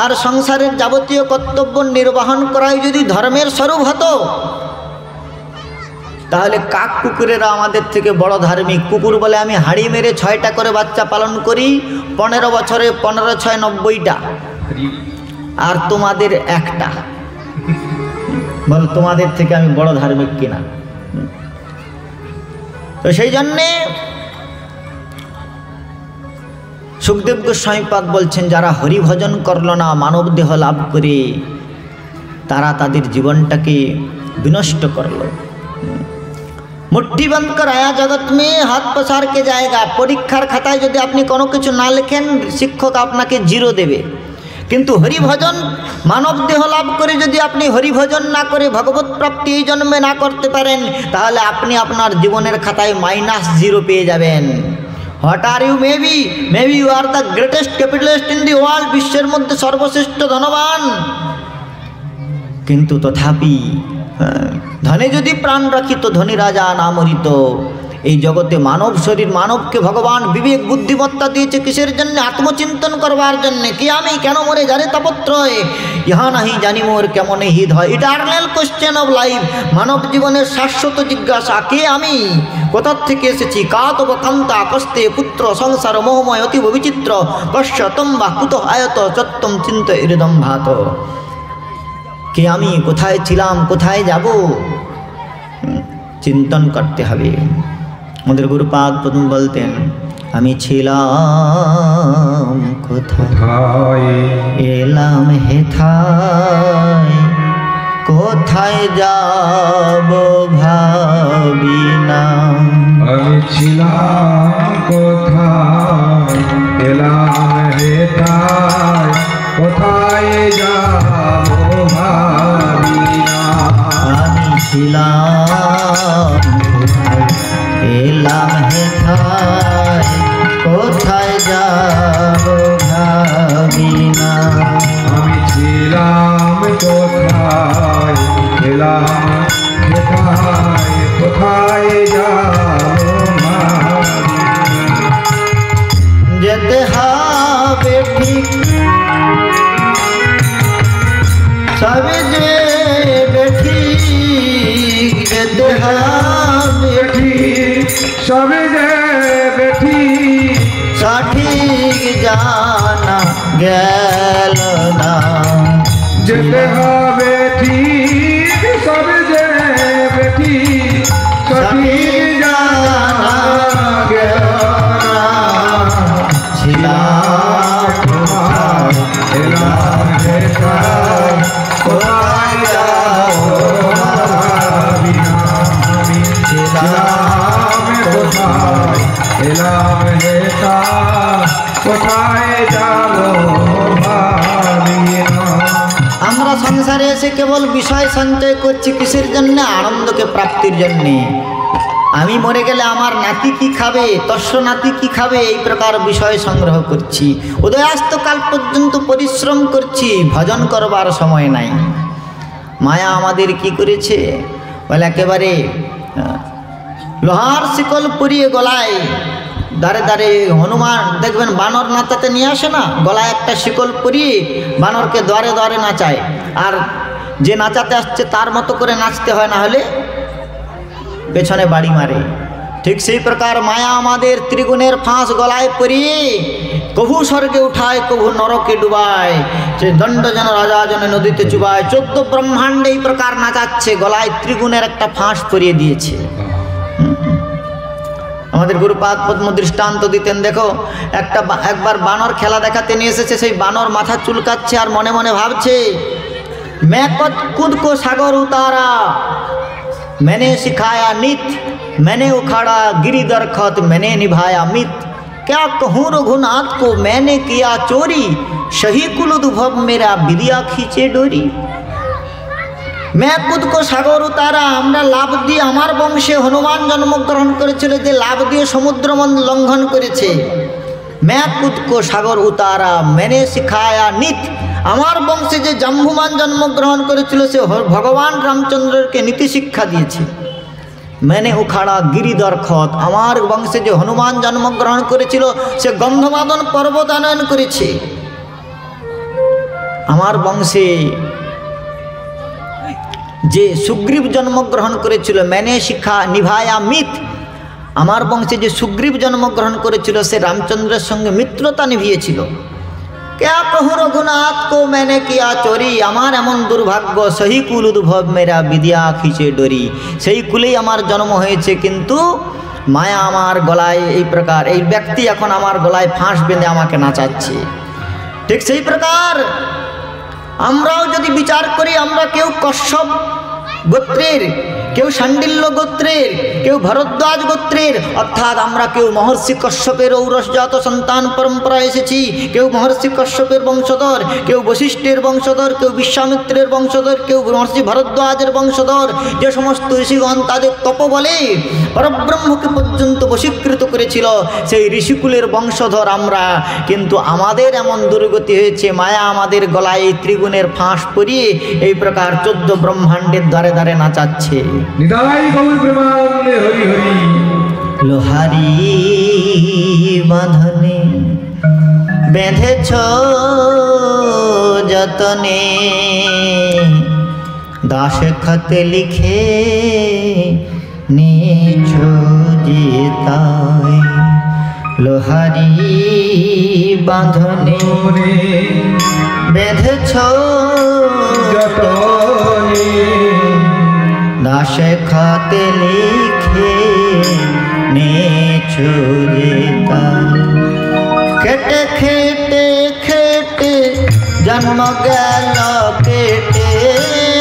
আর সংসারের যাবতীয় কর্তব্য নির্বাহন করাই যদি ধর্মের স্বরূপ হতো, তাহলে কাক কুকুরেরা আমাদের থেকে বড় ধার্মিক। কুকুর বলে আমি হাঁড়ি মেরে 6টা করে বাচ্চা পালন করি, 15 বছরে 15 6 90টা, আর তোমাদের একটা। বল তোমাদের থেকে আমি বড় ধার্মিক কিনা? তো সেই জন্যে সুখদেব গোস্বামী পাদ বলছেন, যারা হরিভজন করল না মানব দেহ লাভ করে, তারা তাদের জীবনটাকে বিনষ্ট করল। মুट्ठी बंद कर आया जगत में हाथ पसार के जाएगा। परीक्षार खाताय यदि आपनी कोनो किछु ना लेखें, शिक्षक आपनाके 0 देवे। किन्तु हरिभजन मानव देह लाभ करे यदि आपनी हरिभजन ना करे भगवत प्राप्ति এই জন্মে না করতে পারেন, তাহলে আপনি আপনার জীবনের খাতায় -0 পেয়ে যাবেন। What are you? Maybe you are the greatest capitalist in the world. বিশ্বের মধ্যে সর্বশ্রেষ্ঠ ধনবান, কিন্তু তথাপি ধনে যদি প্রাণ রাখিত ধনী রাজা না মরিত। এই জগতে মানব শরীর, মানবকে ভগবান বিবেক বুদ্ধিমত্তা দিয়েছে কিসের জন্য? আত্মচিন্তন করবার জন্য। কি আমি কেন মরে জানে তাপত্রয়, ইহা নাহি জানি মোর কেমন হিত হয়। ইটার্নাল কোশ্চেন অফ লাইফ, মানব জীবনের শাশ্বত জিজ্ঞাসা, কে আমি, কোথা থেকে এসেছি, কাতব কান্তা কস্তে পুত্র সংসার মোহময় অতীব বিচিত্র কশ্য তম্বা কুত আয়ত চত্তম চিন্ত হৃদম ভাত। কে আমি, কোথায় ছিলাম, কোথায় যাব, চিন্তন করতে হবে। আমাদের গুরুপাদ প্রথম বলতেন, আমি ছিলাম কোথায়, এলাম হেথায়, কোথায় যাব ভাবি না। আমি ছিলাম কোথায়, এলাম হেথায়, কোথায় যাব ভাবি না। আমি ছিলাম কোথায়, এলাম হেথায়, কোথায় যাব ভাবি না। আমি ছিলাম কোথায়, এলাম হেথায়, কোথায় যাব ভাবি না। যেতে হবে ঠিক সবে যে বেঠিক, যেতে হবে ঠিক সবে যে বেঠিক, সঠিক জানা গেল না। যেতে হবে ঠিক সবে যে বেঠিক, সঠিক জানা গেল না। ছিলাম কোথায়, এলাম হেথায়, কোথায় যাব ভাবি না। আমি ছিলাম কোথায়, এলাম হেথায়, কোথায় যাব ভাবি না। আমরা সংসারে এসে কেবল বিষয় সঞ্চয় করছি কিসের জন্য? আনন্দকে প্রাপ্তির জন্যে। আমি মরে গেলে আমার নাতি কি খাবে, তস্য নাতি কি খাবে, এই প্রকার বিষয় সংগ্রহ করছি। উদয়াস্তকাল পর্যন্ত পরিশ্রম করছি, ভজন করবার সময় নাই। মায়া আমাদের কি করেছে? বলে একেবারে লোহার শিকল পরিয়ে গলায়, দাঁড়ে দাঁড়ে হনুমান দেখবেন বানর নাচাতে নিয়ে আসে না, গলায় একটা শিকল পরিয়ে বানরকে দ্বারে দ্বারে নাচায়, আর যে নাচাতে আসছে তার মতো করে নাচতে হয়, না হলে পেছনে বাড়ি মারে। ঠিক সেই প্রকার মায়া আমাদের ত্রিগুণের ফাঁস গলায় পরিয়ে কভু স্বর্গে উঠায়, কভু নরকে ডুবায়, সে দণ্ডজন রাজাজনে নদীতে চুবায়। 14 ব্রহ্মাণ্ডে এই প্রকার নাচাচ্ছে, গলায় ত্রিগুণের একটা ফাঁস পরিয়ে দিয়েছে। আমাদের গুরুপাদ পদ্ম দৃষ্টান্ত দিতেন, দেখো একবার বানর খেলা দেখাতে নিয়ে এসেছে, সেই বানর মাথা চুলকাচ্ছে আর মনে মনে ভাবছে, मैं खुद को सागर उतारा, मैंने सिखाया नित, मैंने उखाड़ा गिरिधर खत, मैंने निभाया मित, क्या कहूँ रघुनाथ को मैंने किया चोरी, सही कुल उद्भव मेरा विद्या खींचे डोरी। मैं खुद को सागर उतारा, আমরা লাভ দিয়ে, আমার বংশে হনুমান জন্মগ্রহণ করেছিল যে লাভ দিয়ে সমুদ্র লঙ্ঘন করেছে। मैं खुद को सागर उतारा, मैंने सिखाया नित, আমার বংশে যে জাম্বুমান জন্মগ্রহণ করেছিল সে ভগবান রামচন্দ্রকে নীতি শিক্ষা দিয়েছে। मैंने उखाड़ा गिरिधर खत, আমার বংশে যে হনুমান জন্মগ্রহণ করেছিল সে গন্ধমাদন পর্বত আনয়ন করেছে। আমার বংশে যে সুগ্রীব জন্মগ্রহণ করেছিল, मैंने শিক্ষা নিভায়া মিত, আমার বংশে যে সুগ্রীব জন্মগ্রহণ করেছিল সে রামচন্দ্রের সঙ্গে মিত্রতা নিভিয়েছিল। क्या कहूँ रघुनाथ को मैंने किया चोरी, আমার এমন দুর্ভাগ্য, সহি কুল উদ্ভব মেরা বিদ্যা খিচে ডরি, সেই কুলেই আমার জন্ম হয়েছে, কিন্তু মায়া আমার গলায় এই প্রকার, এই ব্যক্তি এখন আমার গলায় ফাঁস বেঁধে আমাকে নাচাচ্ছে। ঠিক সেই প্রকার আমরাও যদি বিচার করি, আমরা কেউ কশ্যপ গোত্রের, কেউ শাণ্ডিল্য গোত্রের, কেউ ভরদ্বাজ গোত্রের, অর্থাৎ আমরা কেউ মহর্ষি কশ্যপের ঔরসজাত সন্তান পরম্পরা এসেছি, কেউ মহর্ষি কশ্যপের বংশধর, কেউ বশিষ্ঠের বংশধর, কেউ বিশ্বামিত্রের বংশধর, কেউ মহর্ষি ভরদ্বাজের বংশধর। যে সমস্ত ঋষিগণ তাদের তপবলে পরব্রহ্মকে পর্যন্ত বশীকৃত করেছিল, সেই ঋষিকুলের বংশধর আমরা, কিন্তু আমাদের এমন দুর্গতি হয়েছে, মায়া আমাদের গলায় এই ত্রিগুণের ফাঁস পরিয়ে এই প্রকার 14 ব্রহ্মাণ্ডের দ্বারে দ্বারে নাচাচ্ছে। নিতাই গৌর প্রেমানন্দে হরি হরি। লোহারি বাঁধনে বেঁধেছ যতনে, দাস খতে লিখে নিছ জিতাই, লোহারি বাঁধনে বেঁধেছ যতনে, দাস খাতে লিখে নেছো যেতাই, খেটে খেটে খেটে জন্ম গেল কেটে,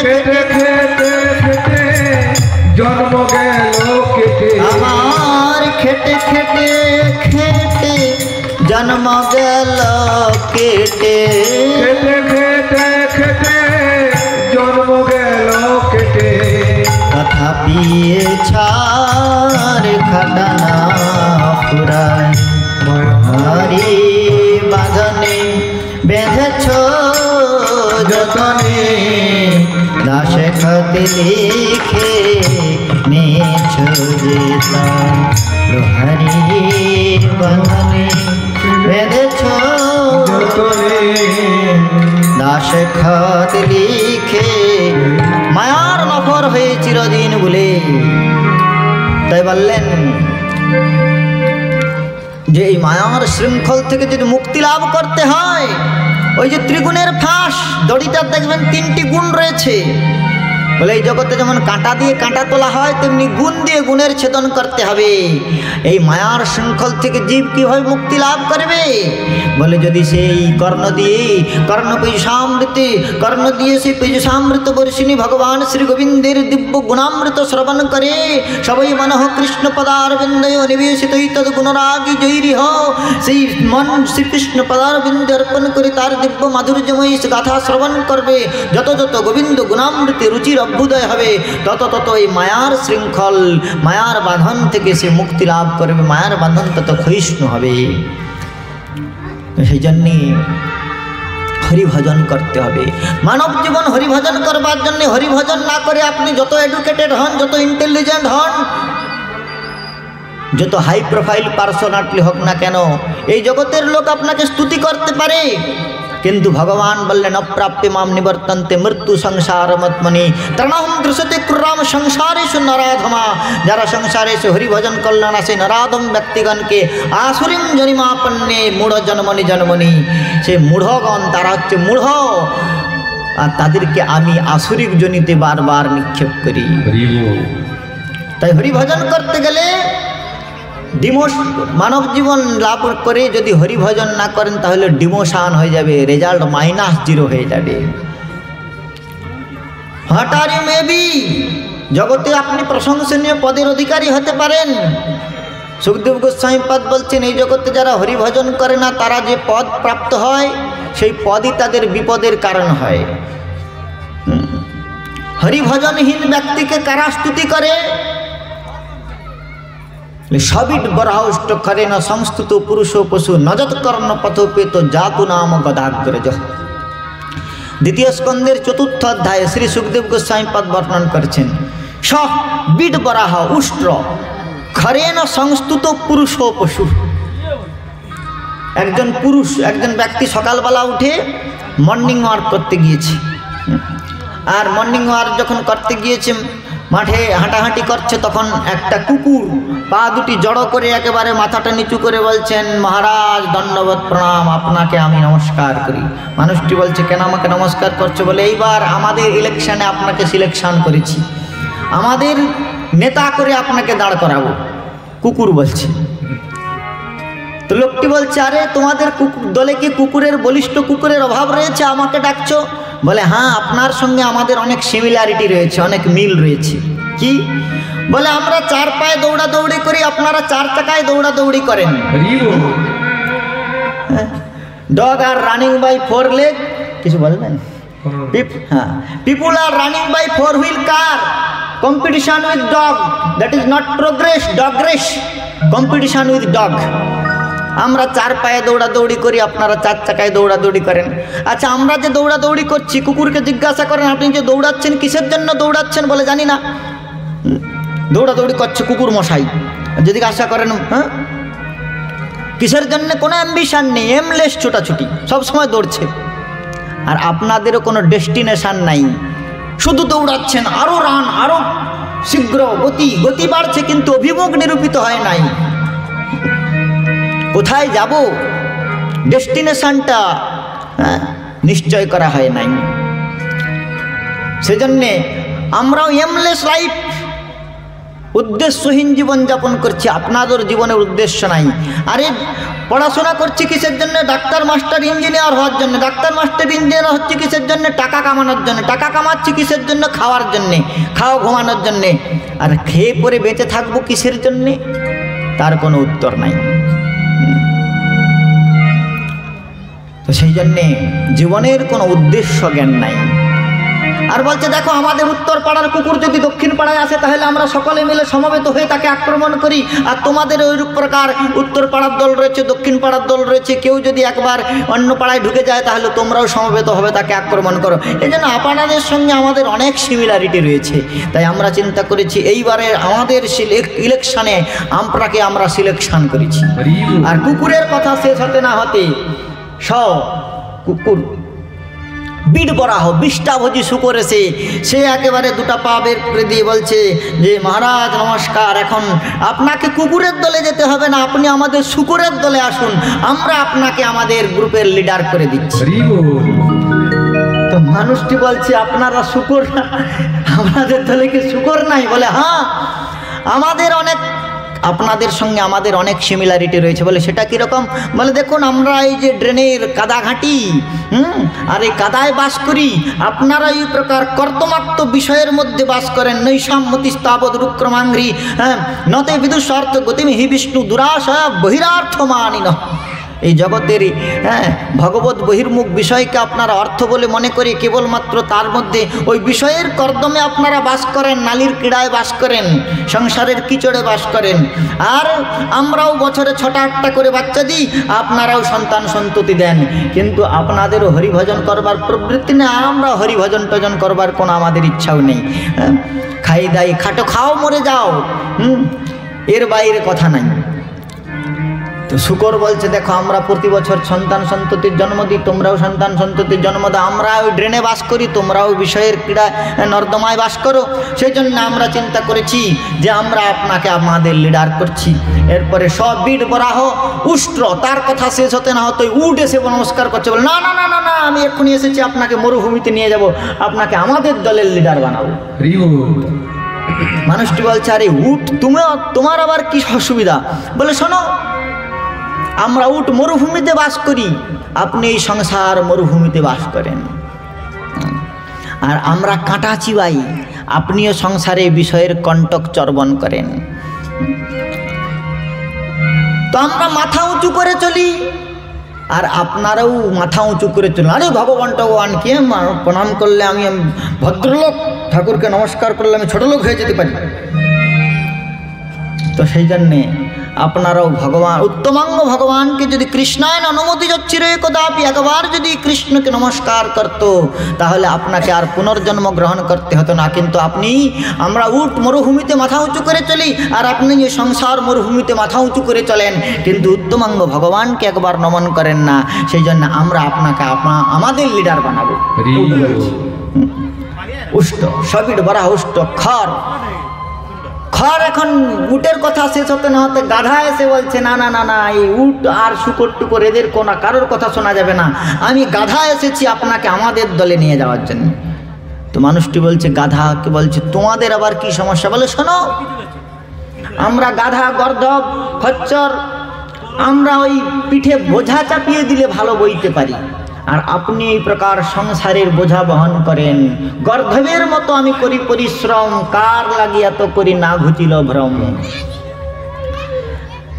খেটে খেটে খেটে জন্ম গেল কেটে, আমার খেটে খেটে খেটে জন্ম গেল কেটে, খেটে খেটে খেটে জন্ম গেল কেটে, তথাপি ছাড় খাটানা ফুরায়, হরি বাঁধনে বেঁধেছ যতনে, দাস খতে লিখে নেছ যেতাই, হরি বাঁধনে বেঁধেছ যতনে, দাস খত লিখে, মায়ার নফর হয়ে চিরদিন বলে। তাই বললেন যে এই মায়ার শৃঙ্খল থেকে যদি মুক্তি লাভ করতে হয়, ওই যে ত্রিগুণের ফাঁস, দড়িটার দেখবেন 3টি গুণ রয়েছে। বলে এই জগতে যেমন কাঁটা দিয়ে কাঁটা তোলা হয়, তেমনি গুণ দিয়ে গুণের ছেদন করতে হবে। এই মায়ার শৃঙ্খল থেকে জীব কীভাবে মুক্তি লাভ করবে? বলে যদি সেই কর্ণ দিয়ে, কর্ণ পৈশামৃতে, কর্ণ দিয়ে সেই পৈশামৃত বর্ষিণী ভগবান শ্রী গোবিন্দের দিব্য গুণামৃত শ্রবণ করে, সবাই মনঃ কৃষ্ণ পদারবিন্দয় নিবেশিত তদ গুণরাগী জৈরিহ, সেই মন শ্রীকৃষ্ণ পদারবিন্দে অর্পণ করে তার দিব্য মাধুর্যময়ী গাথা শ্রবণ করবে, যত যত গোবিন্দ গুণামৃতে রুচির অভ্যুদয় হবে, তত তত এই মায়ার শৃঙ্খল, মায়ার বাঁধন থেকে সে মুক্তি লাভ করবে, মায়ার বাঁধন তত ক্ষয়িষ্ণু হবে। সেই জন্যে হরিভজন করতে হবে। মানব জীবন হরিভজন করবার জন্য, হরিভজন না করে আপনি যত এডুকেটেড হন, যত ইন্টেলিজেন্ট হন, যত হাই প্রোফাইল পার্সোনালিটি হোক না কেন, এই জগতের লোক আপনাকে স্তুতি করতে পারে, কিন্তু ভগবান বললেন অপ্রাপ্য মাম নিবর্তন্তে মৃত্যু সংসার মতমনি তৃণহম দৃশ্যতে কুর্রাম সংসারেষু নরাধমা। যারা সংসারে এসে হরিভজন করল না, সেই নরাধম ব্যক্তিগণকে আসুরিম জনিমাপন্নে মূঢ় জন্মনি জন্মনি, সে মূঢ়গণ, তারা হচ্ছে মূঢ়, আর তাদেরকে আমি আসুরিক জনিতে বারবার নিক্ষেপ করি। তাই হরিভজন করতে গেলে মানব জীবন লাভ করে যদি হরিভজন না করেন তাহলে ডিমোশন হয়ে যাবে, রেজাল্ট -0 হয়ে যাবে। What are you maybe, জগতে আপনি প্রশংসনীয় পদের অধিকারী হতে পারেন। সুখদেব গোস্বামী পাদ বলছেন এই জগতে যারা হরিভজন করে না তারা যে পদ প্রাপ্ত হয় সেই পদই তাদের বিপদের কারণ হয়। হরিভজনহীন ব্যক্তিকে কারা স্তুতি করে? সবিট বরাহষ্ট করে না সংস্তুত পুরুষ পশু নজত কর্ণ পথোপেত জাতু নাম গদাগ্রজ। দ্বিতীয় স্কন্ধের 4th অধ্যায়ে শ্রী সুখদেব গোস্বামী পাদ বর্ণন করেছেন স বিট বরাহ উষ্ট্র খরেন সংস্তুত পুরুষ পশু। একজন পুরুষ, একজন ব্যক্তি সকালবেলা উঠে মর্নিং ওয়াক করতে গিয়েছে, আর মর্নিং ওয়াক যখন করতে গিয়েছে মাঠে হাঁটাহাঁটি করছে, তখন একটা কুকুর পা দুটি জড়ো করে একেবারে মাথাটা নিচু করে বলছেন, মহারাজ দণ্ডবত প্রণাম, আপনাকে আমি নমস্কার করি। মানুষটি বলছে, কেন আমাকে নমস্কার করছো? বলে, এইবার আমাদের ইলেকশনে আপনাকে সিলেকশন করেছি, আমাদের নেতা করে আপনাকে দাঁড় করাবো। কুকুর বলছে। তো লোকটি বলছে, আরে তোমাদের দলে কি কুকুরের, বলিষ্ঠ কুকুরের অভাব রয়েছে, আমাকে ডাকছো? বলে, হ্যাঁ, আপনার সঙ্গে আমাদের অনেক সিমিলারিটি রয়েছে, অনেক মিল রয়েছে। কি? বলে, আমরা 4 পায়ে দৌড়াদৌড়ি করি, আপনারা 4 চাকায় দৌড়াদৌড়ি করেন। Dog are running by 4 leg, কিছু বলবেন? হ্যাঁ, people are running by 4 wheel car, competition with dog, that is not progress, dog race, competition with dog. আমরা 4 পায়ে দৌড়াদৌড়ি করি, আপনারা 4 চাকায় দৌড়াদৌড়ি করেন। আচ্ছা, আমরা যে দৌড়াদৌড়ি করছি, কুকুরকে জিজ্ঞাসা করেন আপনি যে দৌড়াচ্ছেন কিসের জন্য দৌড়াচ্ছেন? বলে, জানি না, দৌড়াদৌড়ি করছে কুকুর মশাই। যদি জিজ্ঞাসা করেন হ্যাঁ কিসের জন্য, কোনো অ্যাম্বিশন নেই, এমলেস ছোটাছুটি, সবসময় দৌড়ছে। আর আপনাদেরও কোনো ডেস্টিনেশন নাই, শুধু দৌড়াচ্ছেন, আরও রান, আরও শীঘ্র গতি বাড়ছে, কিন্তু অভিমুখ নিরূপিত হয় নাই। কোথায় যাব, ডেস্টিনেশনটা নিশ্চয় করা হয় নাই। সেজন্যে আমরাও এমলেস লাইফ, উদ্দেশ্যহীন জীবন যাপন করছি। আপনাদের জীবনের উদ্দেশ্য নাই। আরে পড়াশোনা করছি কিসের জন্য? ডাক্তার, মাস্টার, ইঞ্জিনিয়ার হওয়ার জন্য। ডাক্তার, মাস্টার, ইঞ্জিনিয়ার হচ্ছে কিসের জন্য? টাকা কামানোর জন্য। টাকা কামাচ্ছি কিসের জন্য? খাওয়ার জন্যে, খাওয়া ঘুমানোর জন্যে। আর খেয়ে পরে বেঁচে থাকবো কিসের জন্যে? তার কোনো উত্তর নাই। তো সেই জন্যে জীবনের কোনো উদ্দেশ্য জ্ঞান নাই। আর বলছে, দেখো, আমাদের উত্তর পাড়ার কুকুর যদি দক্ষিণ পাড়ায় আসে তাহলে আমরা সকলে মিলে সমবেত হয়ে তাকে আক্রমণ করি। আর তোমাদের ওইরূপ প্রকার উত্তর পাড়ার দল রয়েছে, দক্ষিণ পাড়ার দল রয়েছে, কেউ যদি একবার অন্য পাড়ায় ঢুকে যায় তাহলে তোমরাও সমবেত হবে, তাকে আক্রমণ করো। এই জন্য আপনাদের সঙ্গে আমাদের অনেক সিমিলারিটি রয়েছে। তাই আমরা চিন্তা করেছি এইবারে আমাদের ইলেকশনে আমরা সিলেকশন করেছি। আর কুকুরের কথা শেষ হতে না হতে কুকুর বিট বরাহ বিষ্টাভোজী শুকর এসে সে একেবারে 2টা পা বের করে দিয়ে বলছে যে, মহারাজ নমস্কার, এখন আপনাকে কুকুরের দলে যেতে হবে না, আপনি আমাদের শুকরের দলে আসুন, আমরা আপনাকে আমাদের গ্রুপের লিডার করে দিচ্ছি। তো মানুষটি বলছে, আপনারা শুকর না, আমাদের দলে কি শুকর নাই? বলে, হ্যাঁ, আপনাদের সঙ্গে আমাদের অনেক সিমিলারিটি রয়েছে। বলে, সেটা কীরকম? বলে, দেখুন, আমরা এই যে ড্রেনের কাদা ঘাঁটি, আর এই কাদায় বাস করি, আপনারা এই প্রকার কর্তমাক্ত বিষয়ের মধ্যে বাস করেন। নৈষাম্যতি স্তাবৎ রুক্রমাঙ্ঘ্রি নতে বিদুষার্থ গতিমিহি বিষ্ণু দুরাশয়া বহিরার্থ মানিনঃ। এই জগতের ভগবত বহির্মুখ বিষয়কে আপনারা অর্থ বলে মনে করি, কেবলমাত্র তার মধ্যে ওই বিষয়ের কর্দমে আপনারা বাস করেন, নালীর ক্রীড়ায় বাস করেন, সংসারের কিচড়ে বাস করেন। আর আমরাও বছরে 6টা-8টা করে বাচ্চা দিই, আপনারাও সন্তান সন্ততি দেন, কিন্তু আপনাদেরও হরিভজন করবার প্রবৃত্তি নেই। আমরা হরিভজন টজন করবার কোনো আমাদের ইচ্ছাও নেই। খাই দাই খাটো, খাও মরে যাও, এর বাইরে কথা নাই। তো শুকর বলছে, দেখো, আমরা প্রতি বছর সন্তান সন্ততির জন্ম দিই, তোমরাও সন্তান সন্ততির জন্ম দাও, আমরা ওই ড্রেনে বাস করি, তোমরাও বিষয়ের ক্রীড়া নর্দমায় বাস করো। সেই জন্য আমরা চিন্তা করেছি যে আমরা আপনাকে আমাদের লিডার করছি। এরপরে সব বিট বরাহ উষ্ট্র, তার কথা শেষ হতে না হতে উঠ এসে নমস্কার করছে। বলে, না না না না না, আমি এক্ষুনি এসেছি, আপনাকে মরুভূমিতে নিয়ে যাব, আপনাকে আমাদের দলের লিডার বানাবো। মানুষটি বলছে, আরে উট তোমার আবার কি অসুবিধা? বলে, শোনো, আমরা উট মরুভূমিতে বাস করি, আপনি এই সংসার মরুভূমিতে বাস করেন, আর আমরা কাঁটা চিবাই, আপনিও সংসারে বিষয়ের কণ্টক চর্বণ করেন। তো আমরা মাথা উঁচু করে চলি, আর আপনারাও মাথা উঁচু করে চলুন। আরে ভগবানকে প্রণাম করলে আমি ভদ্রলোক, ঠাকুরকে নমস্কার করলে আমি ছোট লোক হয়ে যেতে পারি। তো সেই জন্যে আপনারাও উত্তমাঙ্গ ভগবানকে যদি কৃষ্ণায়ন অনুমতি যাচ্ছিল কদাপি একবার যদি কৃষ্ণকে নমস্কার করত, তাহলে আপনাকে আর পুনর্জন্ম গ্রহণ করতে হতো না। কিন্তু আমরা উট মরুভূমিতে মাথা উঁচু করে চলি, আর আপনি যে সংসার মরুভূমিতে মাথা উঁচু করে চলেন, কিন্তু উত্তমাঙ্গ ভগবানকে একবার নমন করেন না। সেই জন্য আমরা আপনাকে আমাদের লিডার বানাবো। উষ্ট সবিট বরা উষ্ট খড় এখন উটের কথা শেষ হতে না হতে গাধা এসে বলছে, না না না না, এই উট আর শুকর টুকর এদের কারোর কথা শোনা যাবে না, আমি গাধা এসেছি আপনাকে আমাদের দলে নিয়ে যাওয়ার জন্য। তো মানুষটি বলছে, গাধাকে বলছে, তোমাদের আবার কি সমস্যা? বলে, শোনো, আমরা গাধা, গর্দভ, খচ্চর, আমরা ওই পিঠে বোঝা চাপিয়ে দিলে ভালো বইতে পারি, আর আপনি এই প্রকার সংসারের বোঝা বহন করেন। গর্ধবের মতো আমি করি পরিশ্রম, কার লাগিয়া তো করি না ঘুচিল ভ্রম।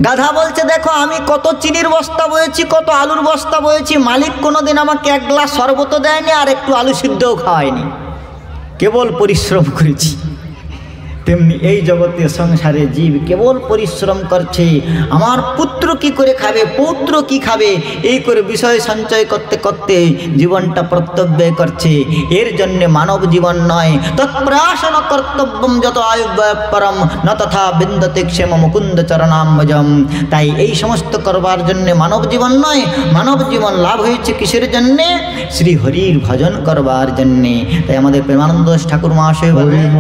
গাধা বলছে, দেখো, আমি কত চিনির বস্তা বয়েছি, কত আলুর বস্তা বয়েছি, মালিক কোনোদিন আমাকে এক গ্লাস শরবত দেয়নি, আর একটু আলু সিদ্ধও খাওয়ায়নি, কেবল পরিশ্রম করেছি। তেমনি এই জগতে সংসারে জীব কেবল পরিশ্রম করছে। আমার পুত্র কি করে খাবে, পৌত্র কি খাবে, এই করে বিষয় সঞ্চয় করতে করতে জীবনটা প্রত্যব্য করছে। এর জন্যে মানব জীবন নয়, তৎপ্রাসন কর্তব্যম যত আয়ু পরম ন তথা বিন্দতে ক্ষেম মুকুন্দ চরণাম্বজম। তাই এই সমস্ত করবার জন্যে মানব জীবন নয়, মানব জীবন লাভ হয়েছে কিসের জন্যে? শ্রী হরির ভজন করবার জন্যে। তাই আমাদের প্রেমানন্দ ঠাকুর মহাশয় বলেন,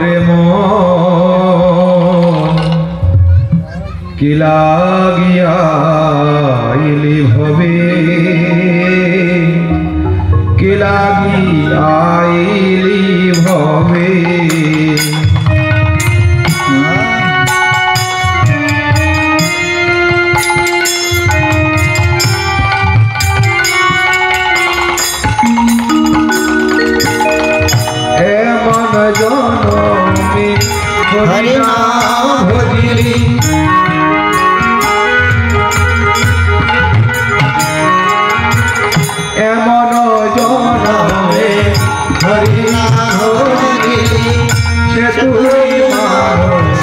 রে মন কি লাগিয়া আইলি ভবে, কি লাগিয়া আইলি ভবে। জনমে হরি নাম ভজিলি, এমন জনমে হরি নাম ভজিলি, সে তুই মানুষ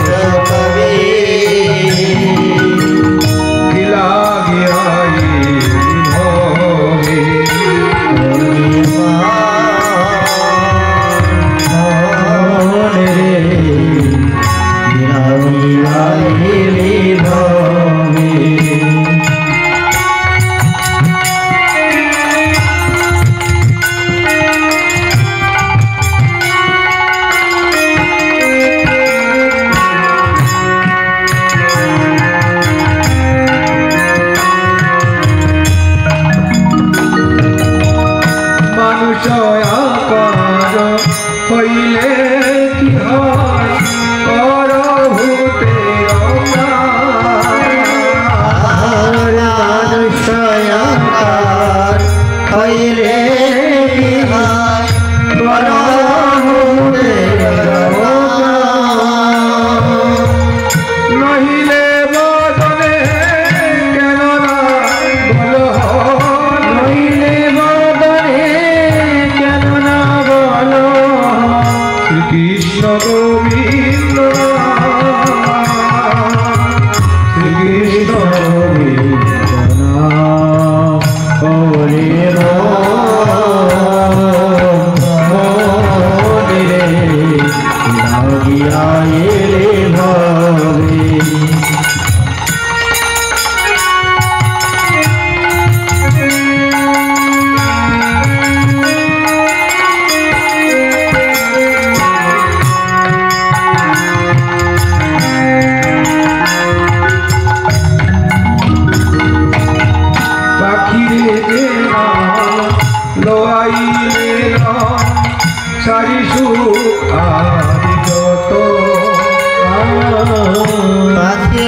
কবে, কি লাগিয়া ভবে।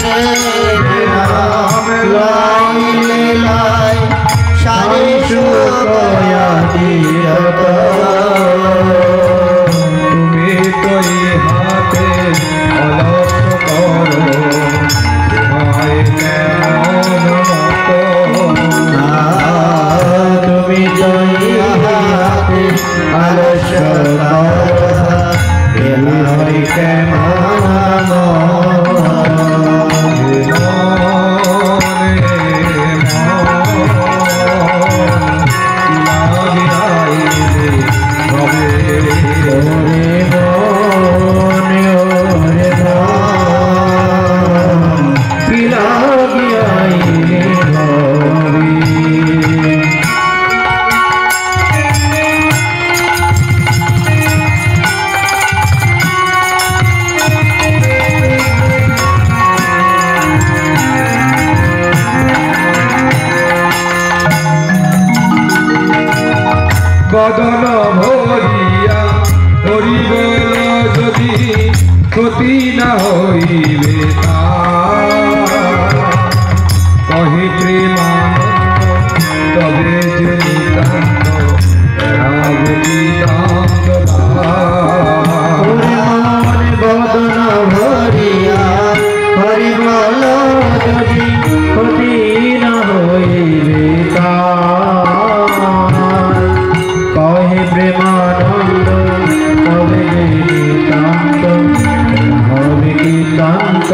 রে নাম লাইলে লাই সারে সুকয়া দিয়ত তুমি তো হাতে অলস করো তোমায় কেমন মতো তুমি জয় হাতে আলস হরি কেমন বদন ভরিয়া হরি বল যদি ক্ষতি না হইবে কহি প্রেমানন্দ তবে যে নিতান্ত রাগ নিতান্ত বদন ভরিয়া হরি বল যদি ক্ষতি না হইবে কহে প্রেমানন্দ তবে নিতান্ত হবে কি তান্ত